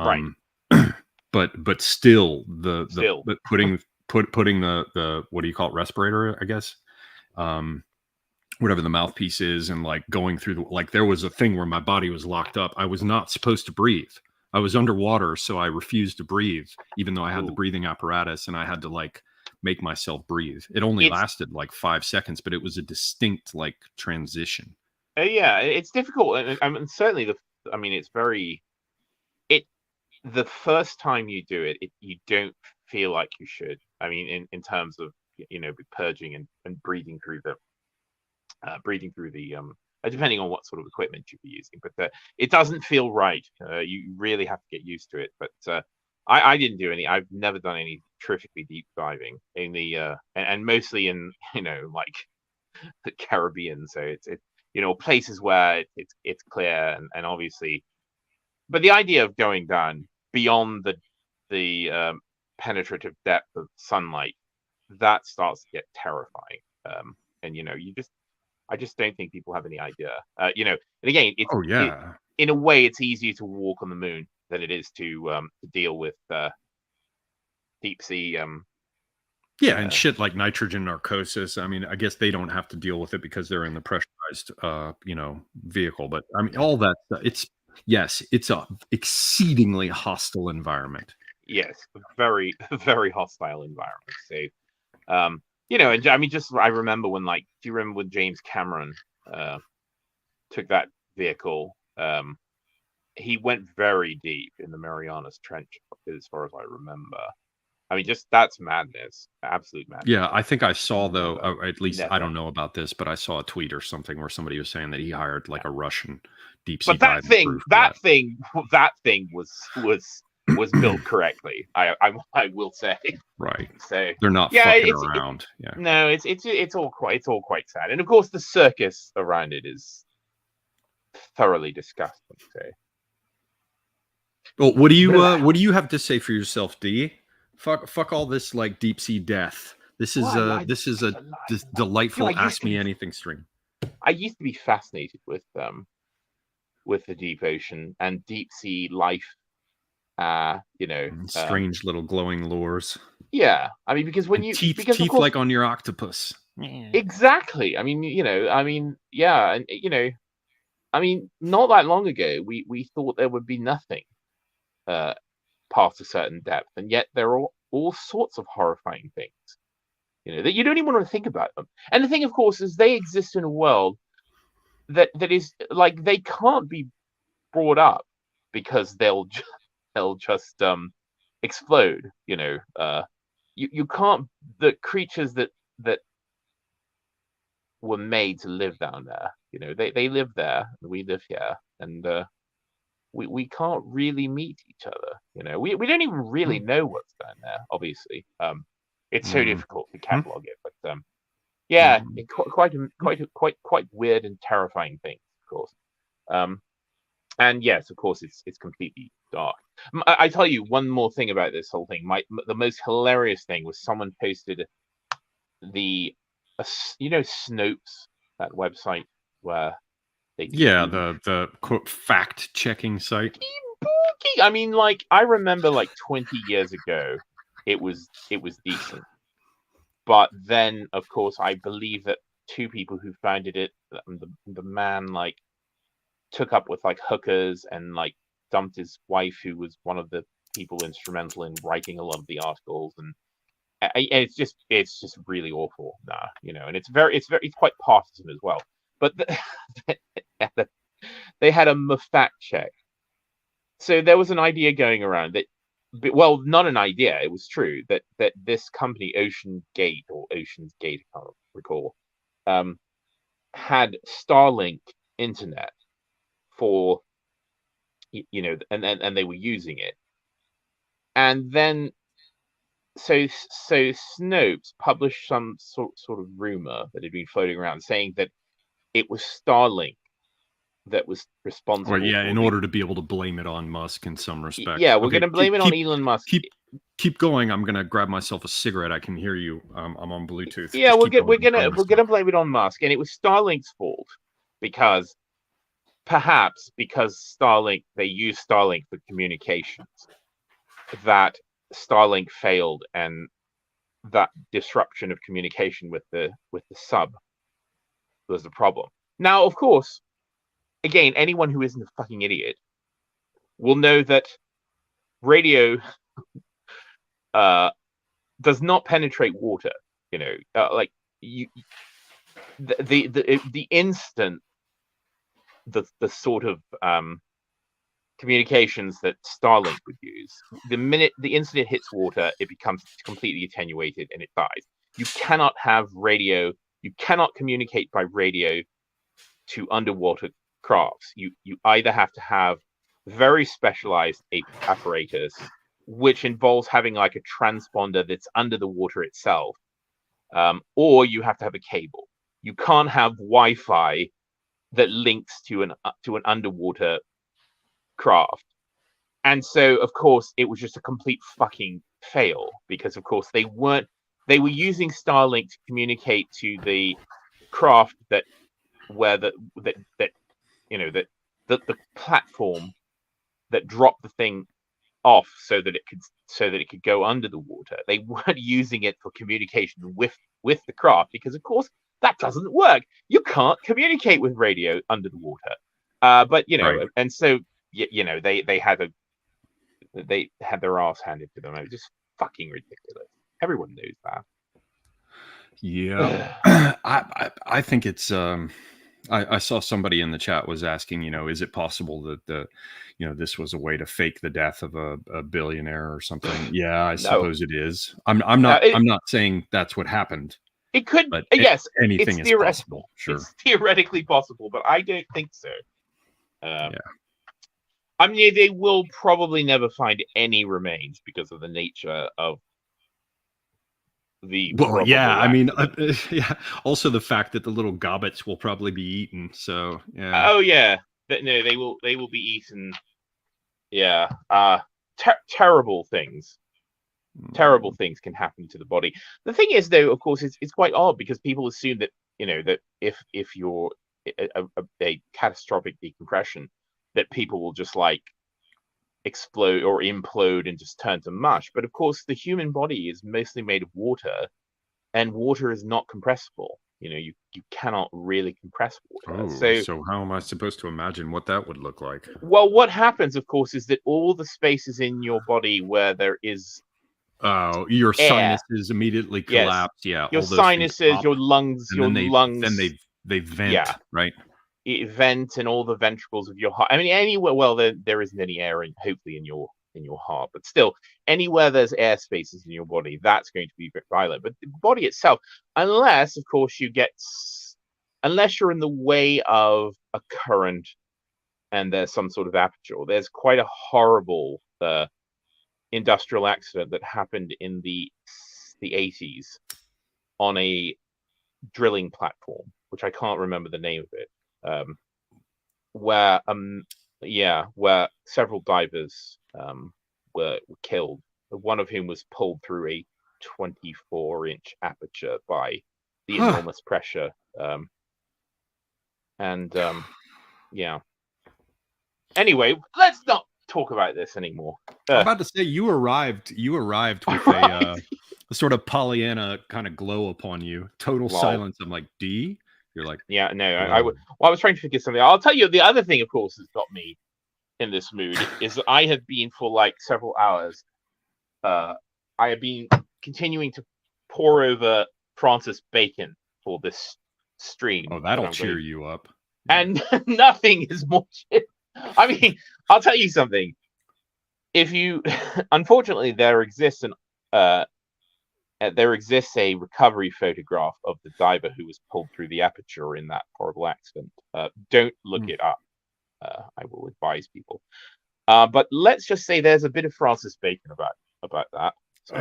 but still putting the, what do you call it? Respirator, I guess. Whatever the mouthpiece is, and like going through there was a thing where my body was locked up. I was not supposed to breathe. I was underwater. So I refused to breathe, even though I had the breathing apparatus, and I had to make myself breathe. It only lasted 5 seconds, but it was a distinct transition.
It's difficult. And certainly it's very, the first time you do it, you don't feel like you should. I mean, in terms of, purging and breathing through the, depending on what sort of equipment you'd be using, but it doesn't feel right. You really have to get used to it. But I didn't do any. I've never done any terrifically deep diving in the and mostly in the Caribbean. So it's places where it's clear and obviously, but the idea of going down beyond the penetrative depth of sunlight, that starts to get terrifying. And I just don't think people have any idea. And again, in a way, it's easier to walk on the moon than it is to deal with deep sea.
And shit like nitrogen narcosis. I mean, I guess they don't have to deal with it because they're in the pressurized, vehicle. But I mean, all that. It's a exceedingly hostile environment.
Yes, very, very hostile environment. So, and I mean, I remember when, do you remember when James Cameron took that vehicle? He went very deep in the Marianas Trench, as far as I remember. I mean, that's madness, absolute madness.
Yeah, I think I saw, though, at least I don't know about this, but I saw a tweet or something where somebody was saying that he hired a Russian deep sea.
But that thing was was built correctly. I will say.
Right.
So
They're not
yeah,
fucking around. Yeah.
No, it's all quite sad, and of course the circus around it is thoroughly disgusting. So.
Well, what do you have to say for yourself, D? Fuck all this like deep sea death. This is a delightful Ask Me Anything stream.
I used to be fascinated with the deep ocean and deep sea life.
Strange little glowing lures.
Yeah, I mean, because when
teeth
of course,
like on your octopus.
Exactly. I mean, yeah, and I mean, not that long ago, we thought there would be nothing past a certain depth, and yet there are all sorts of horrifying things, that you don't even want to think about them. And the thing, of course, is they exist in a world that is like they can't be brought up because they'll just explode. You can't. The creatures that were made to live down there, they live there, and we live here, and we can't really meet each other. We don't even really know what's down there. Obviously, it's so difficult to catalog it, but yeah, quite weird and terrifying things, of course. And yes, of course, it's completely dark. I tell you one more thing about this whole thing. The most hilarious thing was someone posted Snopes, that website where they
the quote fact checking site.
I mean, like, I remember like 20 years ago, it was decent, but then of course I believe that two people who founded it, the man like took up with like hookers and like dumped his wife, who was one of the people instrumental in writing a lot of the articles, and it's just really awful, and it's quite partisan as well. But they had a fact check. So there was an idea going around that, well, not an idea, it was true, that this company, Oceans Gate, I can't recall, had Starlink internet for, and they were using it. And then so Snopes published some sort of rumor that had been floating around saying that it was Starlink that was responsible.
Well, yeah, in order to be able to blame it on Musk in some respect.
Yeah, we're going to blame it on Elon Musk.
Keep going. I'm going to grab myself a cigarette. I can hear you. I'm on Bluetooth.
Yeah, we're going to blame it on Musk, and it was Starlink's fault because Starlink, they use Starlink for communications, that Starlink failed, and that disruption of communication with the sub was the problem. Now, of course, again, anyone who isn't a fucking idiot will know that radio does not penetrate water. Like the instant the sort of communications that Starlink would use, the minute the instant it hits water, it becomes completely attenuated and it dies. You cannot have radio. You cannot communicate by radio to underwater crafts. You either have to have very specialized apparatus, which involves having like a transponder that's under the water itself, or you have to have a cable. You can't have Wi-Fi that links to an underwater craft. And so, of course, it was just a complete fucking fail, because of course they were using Starlink to communicate to the craft the platform that dropped the thing off so that it could go under the water. They weren't using it for communication with the craft, because of course that doesn't work. You can't communicate with radio under the water. But right. And so they had their ass handed to them. It was just fucking ridiculous. Everyone knows that.
Yeah. I think it's I saw somebody in the chat was asking, is it possible that this was a way to fake the death of a billionaire or something? Yeah, I suppose it is. I'm not saying that's what happened.
It could,
but
yes,
anything is possible. Sure,
it's theoretically possible, but I don't think so.
Yeah.
I mean, they will probably never find any remains because of the nature of the
Well, yeah,
probable
I mean,
accident.
yeah. Also, the fact that the little gobbets will probably be eaten. So, yeah.
Oh yeah, no, they will. They will be eaten. Yeah. Terrible things. Terrible
Mm.
things can happen to the body. The thing is, though, of course, it's quite odd because people assume that that if you're a catastrophic decompression, that people will just like explode or implode and just turn to mush. But of course, the human body is mostly made of water, and water is not compressible. You cannot really compress water.
Oh,
So,
so how am I supposed to imagine what that would look like?
well, what happens, of course, is that all the spaces in your body where there is
Oh, your
air,
sinuses immediately
yes,
collapse. Yeah,
your
all those things
sinuses,
pop,
your
and then
lungs,
they vent,
yeah,
right?
vent, and all the ventricles of your heart. I mean, anywhere. Well, there isn't any air, hopefully, in your heart, but still, anywhere there's air spaces in your body, that's going to be violent. But the body itself, unless, of course, unless you're in the way of a current and there's some sort of aperture, there's quite a horrible industrial accident that happened in the 80s on a drilling platform, which I can't remember the name of it, where where several divers were killed, one of whom was pulled through a 24-inch aperture by the
Huh.
enormous pressure, and yeah. Anyway, let's not talk about this anymore.
I'm about to say you arrived with a sort of Pollyanna kind of glow upon you. Total
Lol.
silence. I'm like, D? You're like,
Yeah, no, I
hello.
would. Well, I was trying to figure something. I'll tell you the other thing, of course, that's got me in this mood is that I have been for like several hours. I have been continuing to pour over Francis Bacon for this stream
Oh,
that
that'll
I'm
cheer
going,
you up. Yeah.
and nothing is more. I mean, I'll tell you something. If you, unfortunately, there exists a recovery photograph of the diver who was pulled through the aperture in that horrible accident. Don't look
Mm.
it up. I will advise people. But let's just say there's a bit of Francis Bacon about that. So,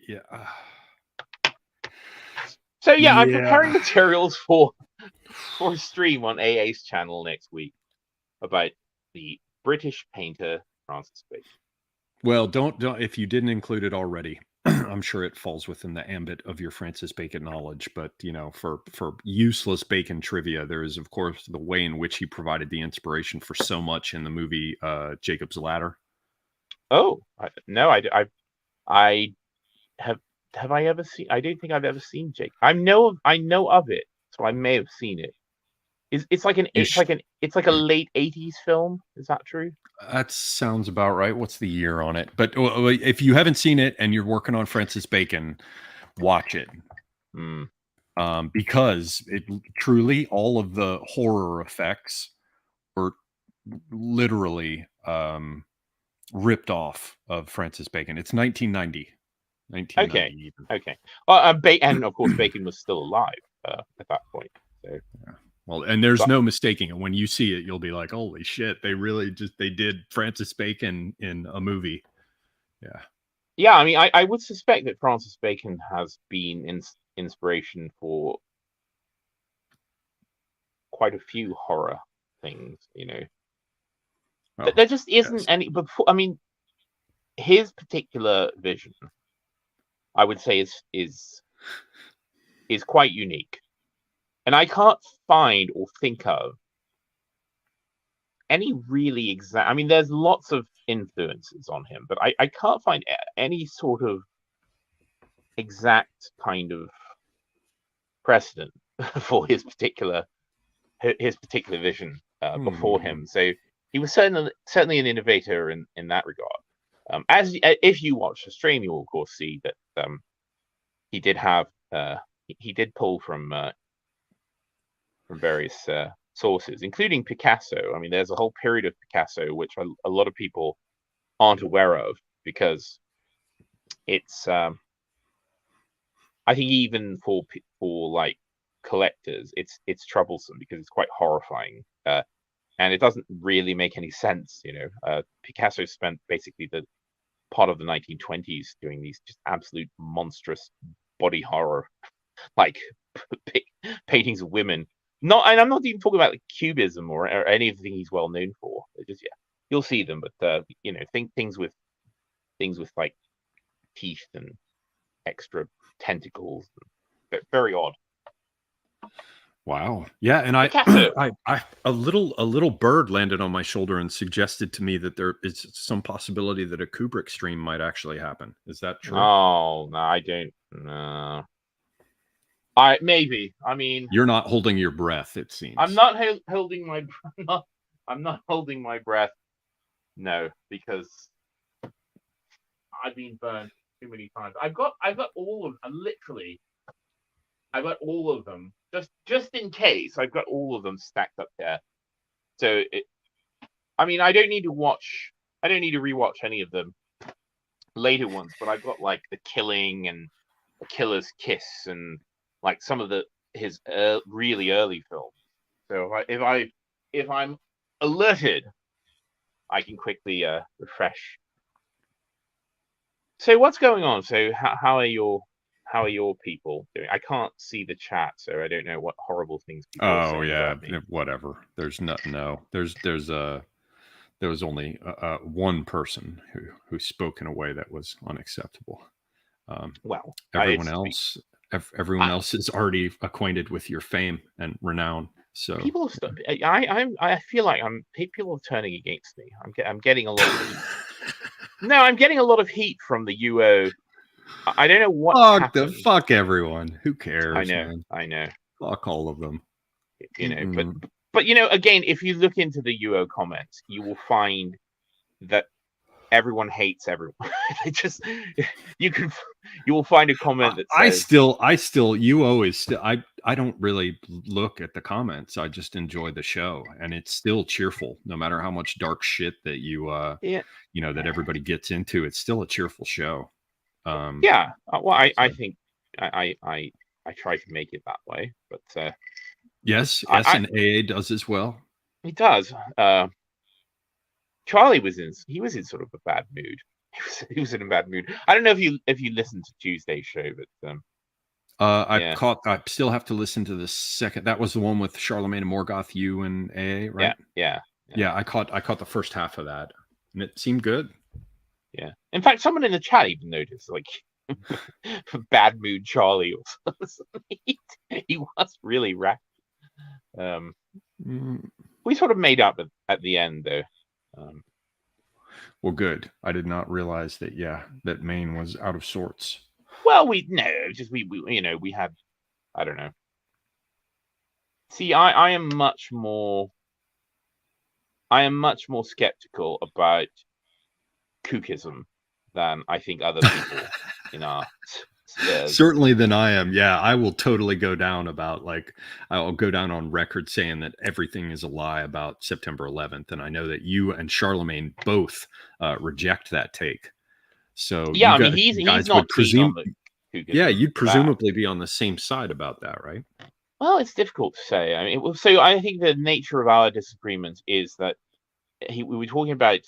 Yeah.
yeah, I'm preparing
Yeah.
materials for a stream on AA's channel next week about the British painter Francis Bacon.
Well, don't if you didn't include it already, I'm sure it falls within the ambit of your Francis Bacon knowledge. But for useless Bacon trivia, there is of course the way in which he provided the inspiration for so much in the movie Jacob's Ladder.
Oh, no, I have I ever seen? I don't think I've ever seen Jake. I know of it, so I may have seen it. It's like
You sh-
it's like a late 80s film. Is that true?
that sounds about right. What's the year on it? But if you haven't seen it and you're working on Francis Bacon, watch it.
Hmm.
Because it truly all of the horror effects were literally ripped off of Francis Bacon. It's 1990.
Okay.
1990 even.
Okay. Well, and of course Bacon was still alive at that point. So,
Yeah. Well, and there's
but
no mistaking it. When you see it, you'll be like, "Holy shit! They did Francis Bacon in a movie." Yeah.
yeah, I mean, I would suspect that Francis Bacon has been inspiration for quite a few horror things.
Oh,
There just
yes.
isn't any. Before, I mean, his particular vision, I would say, is quite unique, and I can't find or think of any really exact. I mean, there's lots of influences on him, but I can't find any sort of exact kind of precedent for his particular vision before
Hmm.
him. So he was certainly an innovator in that regard. As if you watch the stream, you will of course see that he did have he did pull from various sources, including Picasso. I mean, there's a whole period of Picasso which a lot of people aren't aware of because it's I think even for like collectors, it's troublesome because it's quite horrifying. and it doesn't really make any sense. Picasso spent basically the part of the 1920s doing these just absolute monstrous body horror, like paintings of women. And I'm not even talking about like cubism or anything he's well known for. They're just you'll see them, but things with like teeth and extra tentacles, very odd.
Wow. Yeah, and
Picasso.
a little bird landed on my shoulder and suggested to me that there is some possibility that a Kubrick stream might actually happen. Is that true?
Oh no, I don't. No. Maybe. I mean,
you're not holding your breath. It seems.
I'm not holding my. I'm not holding my breath. No, because I've been burned too many times. I've got all of literally. I've got all of them just in case. I've got all of them stacked up there. So I mean, I don't need to rewatch any of them later ones, but I've got like The Killing and The Killer's Kiss and like some of his really early films. So if I'm alerted, I can quickly refresh. So what's going on? So how are your people doing? I can't see the chat, so I don't know what horrible things people are saying about me.
Whatever. There's there was only one person who spoke in a way that was unacceptable.
Well,
everyone else is already acquainted with your fame and renown. So
people I feel like people are turning against me. I'm getting a lot of heat. No, I'm getting a lot of heat from the UO. I don't know what
fuck everyone. Who cares?
I know.
Fuck all of them.
But again, if you look into the UO comments, you will find that everyone hates everyone. You will find a comment that says,
UO is still. I don't really look at the comments. I just enjoy the show, and it's still cheerful, no matter how much dark shit that that everybody gets into. It's still a cheerful show.
Well, I think I try to make it that way, but
yes, and AA does as well.
He does. Charlie was in sort of a bad mood. He was in a bad mood. I don't know if you listened to Tuesday's show, but
I still have to listen to the second. That was the one with Charlemagne and Morgoth, you and AA, right?
Yeah.
I caught the first half of that, and it seemed good.
Yeah. In fact, someone in the chat even noticed, like, bad mood Charlie or something. He was really wrecked. We sort of made up at the end, though.
Well, good. I did not realize that. Yeah, that Maine was out of sorts.
Well, we had, I don't know. See, I am much more skeptical about kookism than I think other people in our spheres.
Certainly than I am. Yeah, I will totally go down I'll go down on record saying that everything is a lie about September 11th. And I know that you and Charlemagne both reject that take. So
yeah, he's not
you'd presumably be on the same side about that, right?
Well, it's difficult to say. I mean, so I think the nature of our disagreement is that they were talking about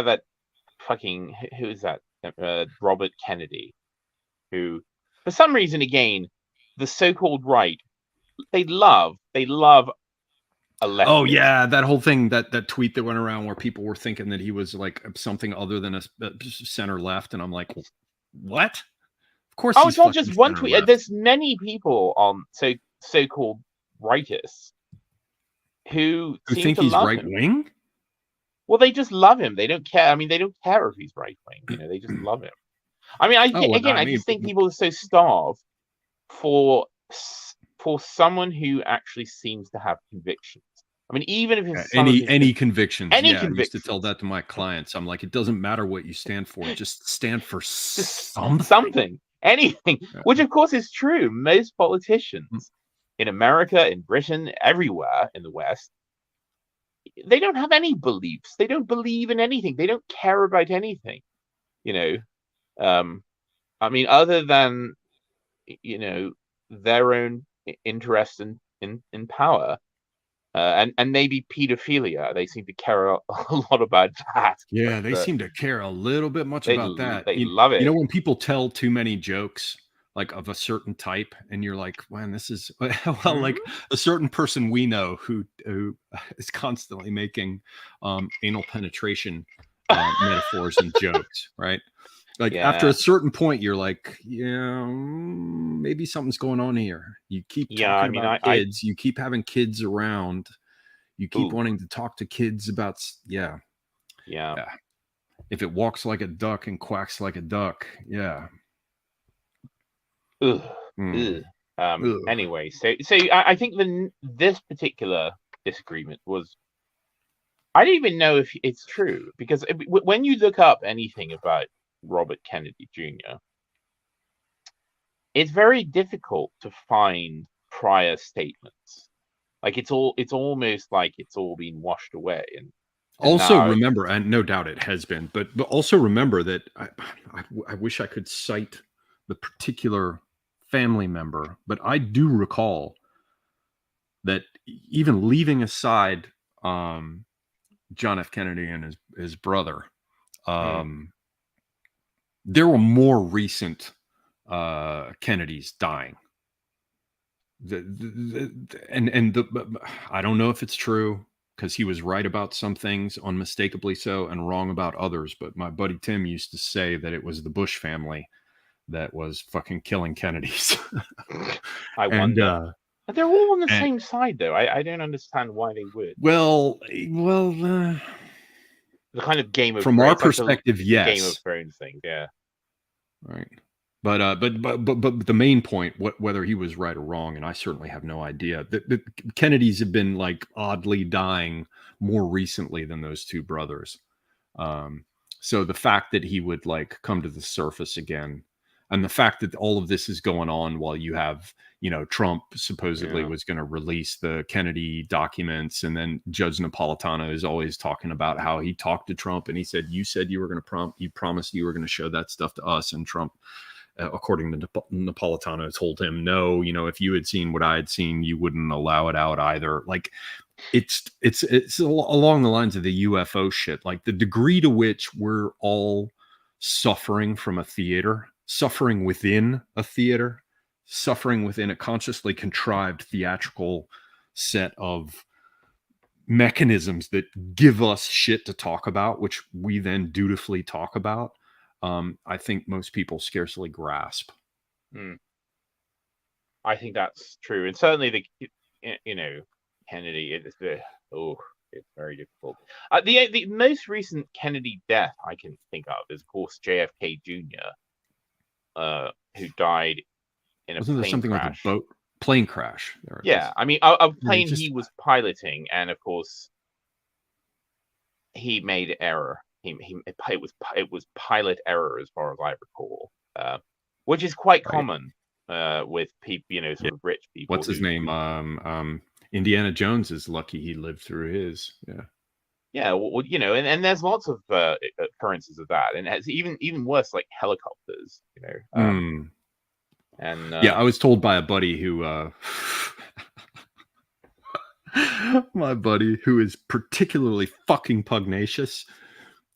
that fucking, who is that? Robert Kennedy, who, for some reason, again, the so-called right, they love a leftist.
Oh yeah, that whole thing, that tweet that went around where people were thinking that he was like something other than a center left, and I'm like, what? Of course.
Oh, it's not just one tweet. Left. There's many people on so-called rightists who
think he's right wing.
Well, they just love him. They don't care. I mean, they don't care if he's right wing. They just love him. I mean, I just think people are so starved for someone who actually seems to have convictions. I mean, even if it's
any convictions.
I
used to tell that to my clients. I'm like, it doesn't matter what you stand for. Just stand for something.
Anything. Yeah. Which, of course, is true. Most politicians in America, in Britain, everywhere in the West, they don't have any beliefs. They don't believe in anything. They don't care about anything. I mean, other than their own interest in power. and maybe pedophilia. They seem to care a lot about that.
Yeah, they
But,
seem to care a little bit much about that.
they
You,
love
you know,
it.
when people tell too many jokes, like of a certain type, and you're like, man, this is well, like a certain person we know who is constantly making anal penetration metaphors and jokes, right? Like after
Yeah,
a certain point, you're like, yeah, maybe something's going on here. You keep
yeah. I
talking
mean,
about kids, you keep having kids around, you keep
ooh,
wanting to talk to kids about,
yeah.
yeah. If it walks like a duck and quacks like a duck, yeah.
Ugh,
Mm.
ugh.
Ugh.
Anyway, so I think this particular disagreement was, I don't even know if it's true, because when you look up anything about Robert Kennedy Jr., it's very difficult to find prior statements. Like it's almost like it's all been washed away, and
Also
now,
remember, and no doubt it has been, but also remember that I wish I could cite the particular family member, but I do recall that even leaving aside John F. Kennedy and his brother,
mm,
um, there were more recent Kennedys dying. I don't know if it's true because he was right about some things, unmistakably so, and wrong about others. But my buddy Tim used to say that it was the Bush family that was fucking killing Kennedys,
I
and
wonder. But they're all on the
and
same side, though. I don't understand why they would.
well,
The kind of Game of
from
Thrones,
our
it's like
perspective,
the Game of
yes,
Thrones thing. Yeah.
right. But the main point, whether he was right or wrong, and I certainly have no idea. The Kennedys have been like oddly dying more recently than those two brothers. Um, so the fact that he would like come to the surface again, and the fact that all of this is going on while you have, Trump supposedly
Yeah.
was going to release the Kennedy documents, and then Judge Napolitano is always talking about how he talked to Trump and he said, "You said you were going to you promised you were going to show that stuff to us," and Trump, according to Napolitano, told him, "No, if you had seen what I had seen, you wouldn't allow it out either." Like, it's along the lines of the UFO shit. Like the degree to which we're all suffering from a theater, suffering within a theater, suffering within a consciously contrived theatrical set of mechanisms that give us shit to talk about, which we then dutifully talk about. I think most people scarcely grasp.
Mm. I think that's true, and certainly Kennedy. It's it's very difficult. The most recent Kennedy death I can think of is, of course, JFK Jr., who died in a
Wasn't there
plane
something like a
crash.
plane crash? There it
Yeah,
is.
I mean, a
Yeah,
plane he was piloting, and of course, he made error. It was pilot error, as far as I recall, which is quite
right.
common with people,
Yeah.
sort of rich people
What's his
who
name? Indiana Jones is lucky he lived through his. Yeah.
yeah, well, and there's lots of occurrences of that, and it's even worse, like helicopters,
Mm.
and
Yeah, I was told by a buddy who my buddy who is particularly fucking pugnacious.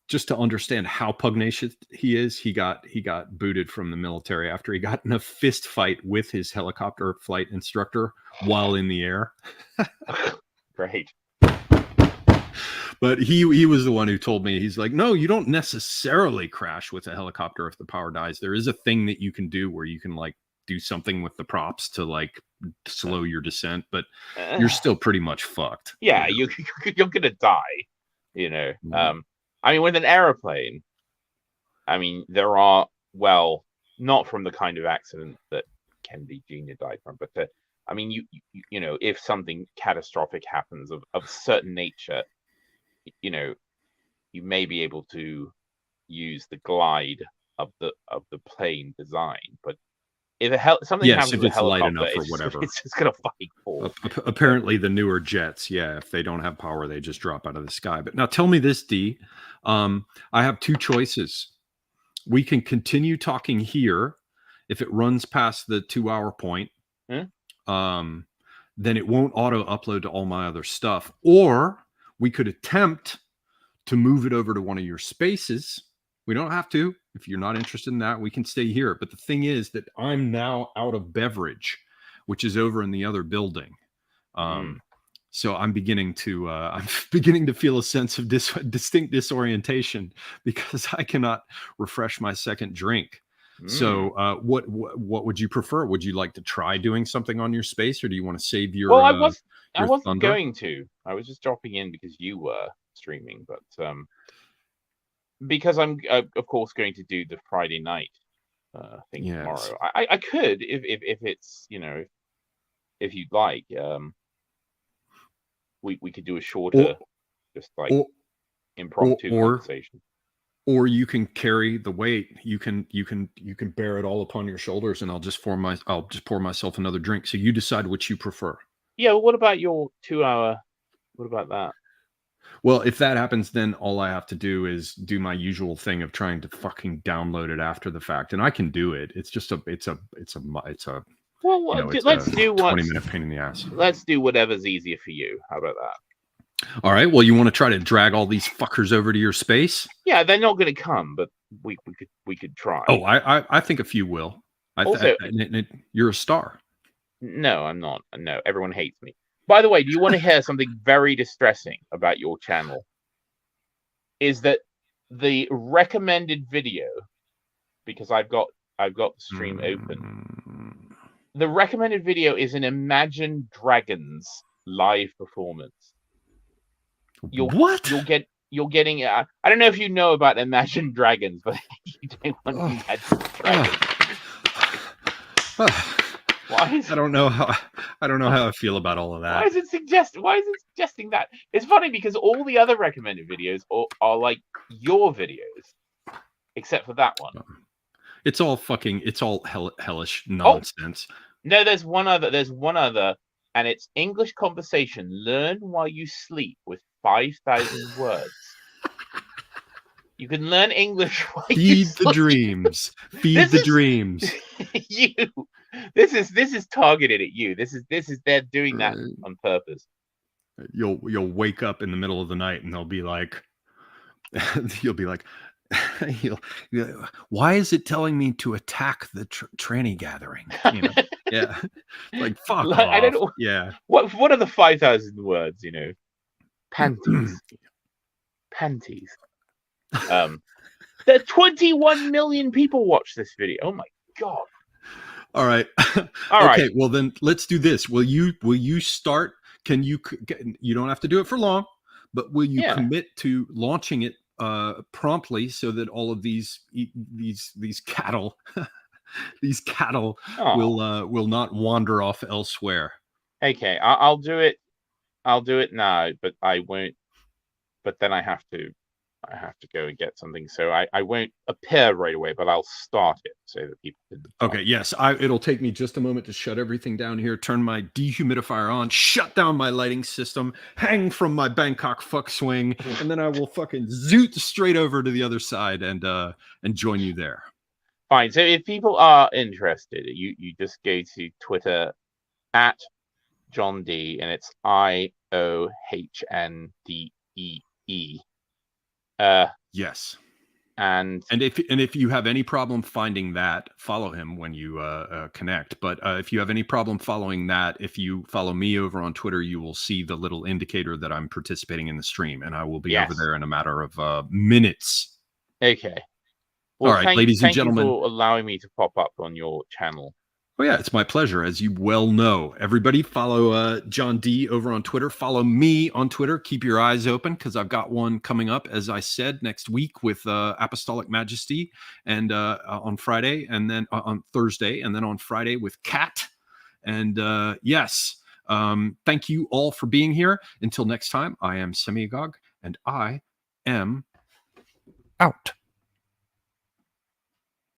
Just to understand how pugnacious he is, he got booted from the military after he got in a fist fight with his helicopter flight instructor while in the air.
great.
But he was the one who told me, he's like, no, you don't necessarily crash with a helicopter if the power dies. There is a thing that you can do where you can like do something with the props to like slow your descent, but you're still pretty much fucked.
Yeah, you're gonna die,
Mhm.
I mean, with an aeroplane, I mean, there are, well, not from the kind of accident that Kennedy Jr. died from, but I mean, if something catastrophic happens of certain nature, you know, you may be able to use the glide of the plane design, but if something
Yes,
happens
if
with a
it's light
helicopter,
enough or whatever.
it's just gonna fucking fall.
Apparently, the newer jets, yeah, if they don't have power, they just drop out of the sky. But now tell me this, D. I have two choices. We can continue talking here if it runs past the 2 hour point.
Hmm?
Um, then it won't auto upload to all my other stuff. Or we could attempt to move it over to one of your spaces. We don't have to. If you're not interested in that, we can stay here. But the thing is that I'm now out of beverage, which is over in the other building. So I'm beginning to feel a sense of distinct disorientation because I cannot refresh my second drink. So what would you prefer? Would you like to try doing something on your space, or do you want to save your?
Well, I wasn't
thunder?
going to. I was just dropping in because you were streaming, but because I'm of course going to do the Friday night thing tomorrow. I could if it's, you know, if you'd like, we could do a shorter, just like impromptu conversation.
Or you can carry the weight. You can bear it all upon your shoulders, and I'll just pour myself another drink. So you decide which you prefer.
Yeah. Well, what about your 2 hour? What about that?
Well, if that happens, then all I have to do is do my usual thing of trying to fucking download it after the fact, and I can do it. It's just it's a
well, you know, let's do
20-minute pain in the ass.
Let's do whatever's easier for you. How about that?
All right. Well, you want to try to drag all these fuckers over to your space?
Yeah, they're not going to come, but we could try.
Oh, I think a few will. You're a star.
No, I'm not. No, everyone hates me. By the way, do you want to hear something very distressing about your channel? Is that the recommended video? Because I've got the stream open. The recommended video is an Imagine Dragons live performance. You're getting. I don't know if you know about Imagine Dragons, but you don't want Imagine Dragons.
I don't know how I feel about all of that.
Why is it suggesting that? It's funny because all the other recommended videos are like your videos, except for that one.
It's all hellish nonsense.
Oh, no, there's one other, and it's English conversation. Learn while you sleep with 5,000 words. You can learn English while you sleep.
The dreams. Feed the dreams.
You. This is targeted at you. They're doing that on purpose.
You'll wake up in the middle of the night and they'll be like, you'll be like, why is it telling me to attack the tranny gathering? You know? Yeah, like fuck off.
I don't know.
Yeah.
What are the 5,000 words? You know, panties. There are 21 million people watch this video. Oh my god.
All right.
All right.
Okay. Well, then let's do this. Will you start? You don't have to do it for long, but will you commit to launching it promptly so that all of these cattle will not wander off elsewhere?
Okay, I'll do it. I'll do it now, but I won't. But then I have to go and get something, so I won't appear right away, but I'll start it so that people can.
Okay, yes, it'll take me just a moment to shut everything down here, turn my dehumidifier on, shut down my lighting system, hang from my Bangkok fuck swing, and then I will fucking zoot straight over to the other side and join you there.
Fine. So if people are interested, you just go to Twitter at John D, and it's IOHNDEE.
Yes.
And
if you have any problem finding that, follow him when you connect. But if you have any problem following that, if you follow me over on Twitter, you will see the little indicator that I'm participating in the stream, and I will be over there in a matter of minutes.
Okay. Well,
all right, ladies and gentlemen,
thank you for allowing me to pop up on your channel.
Oh yeah, it's my pleasure. As you well know, everybody follow John D over on Twitter. Follow me on Twitter. Keep your eyes open because I've got one coming up, as I said, next week with Apostolic Majesty, and on Friday, and then on Thursday, and then on Friday with Kat. And yes, thank you all for being here. Until next time, I am Semiagog, and I am out.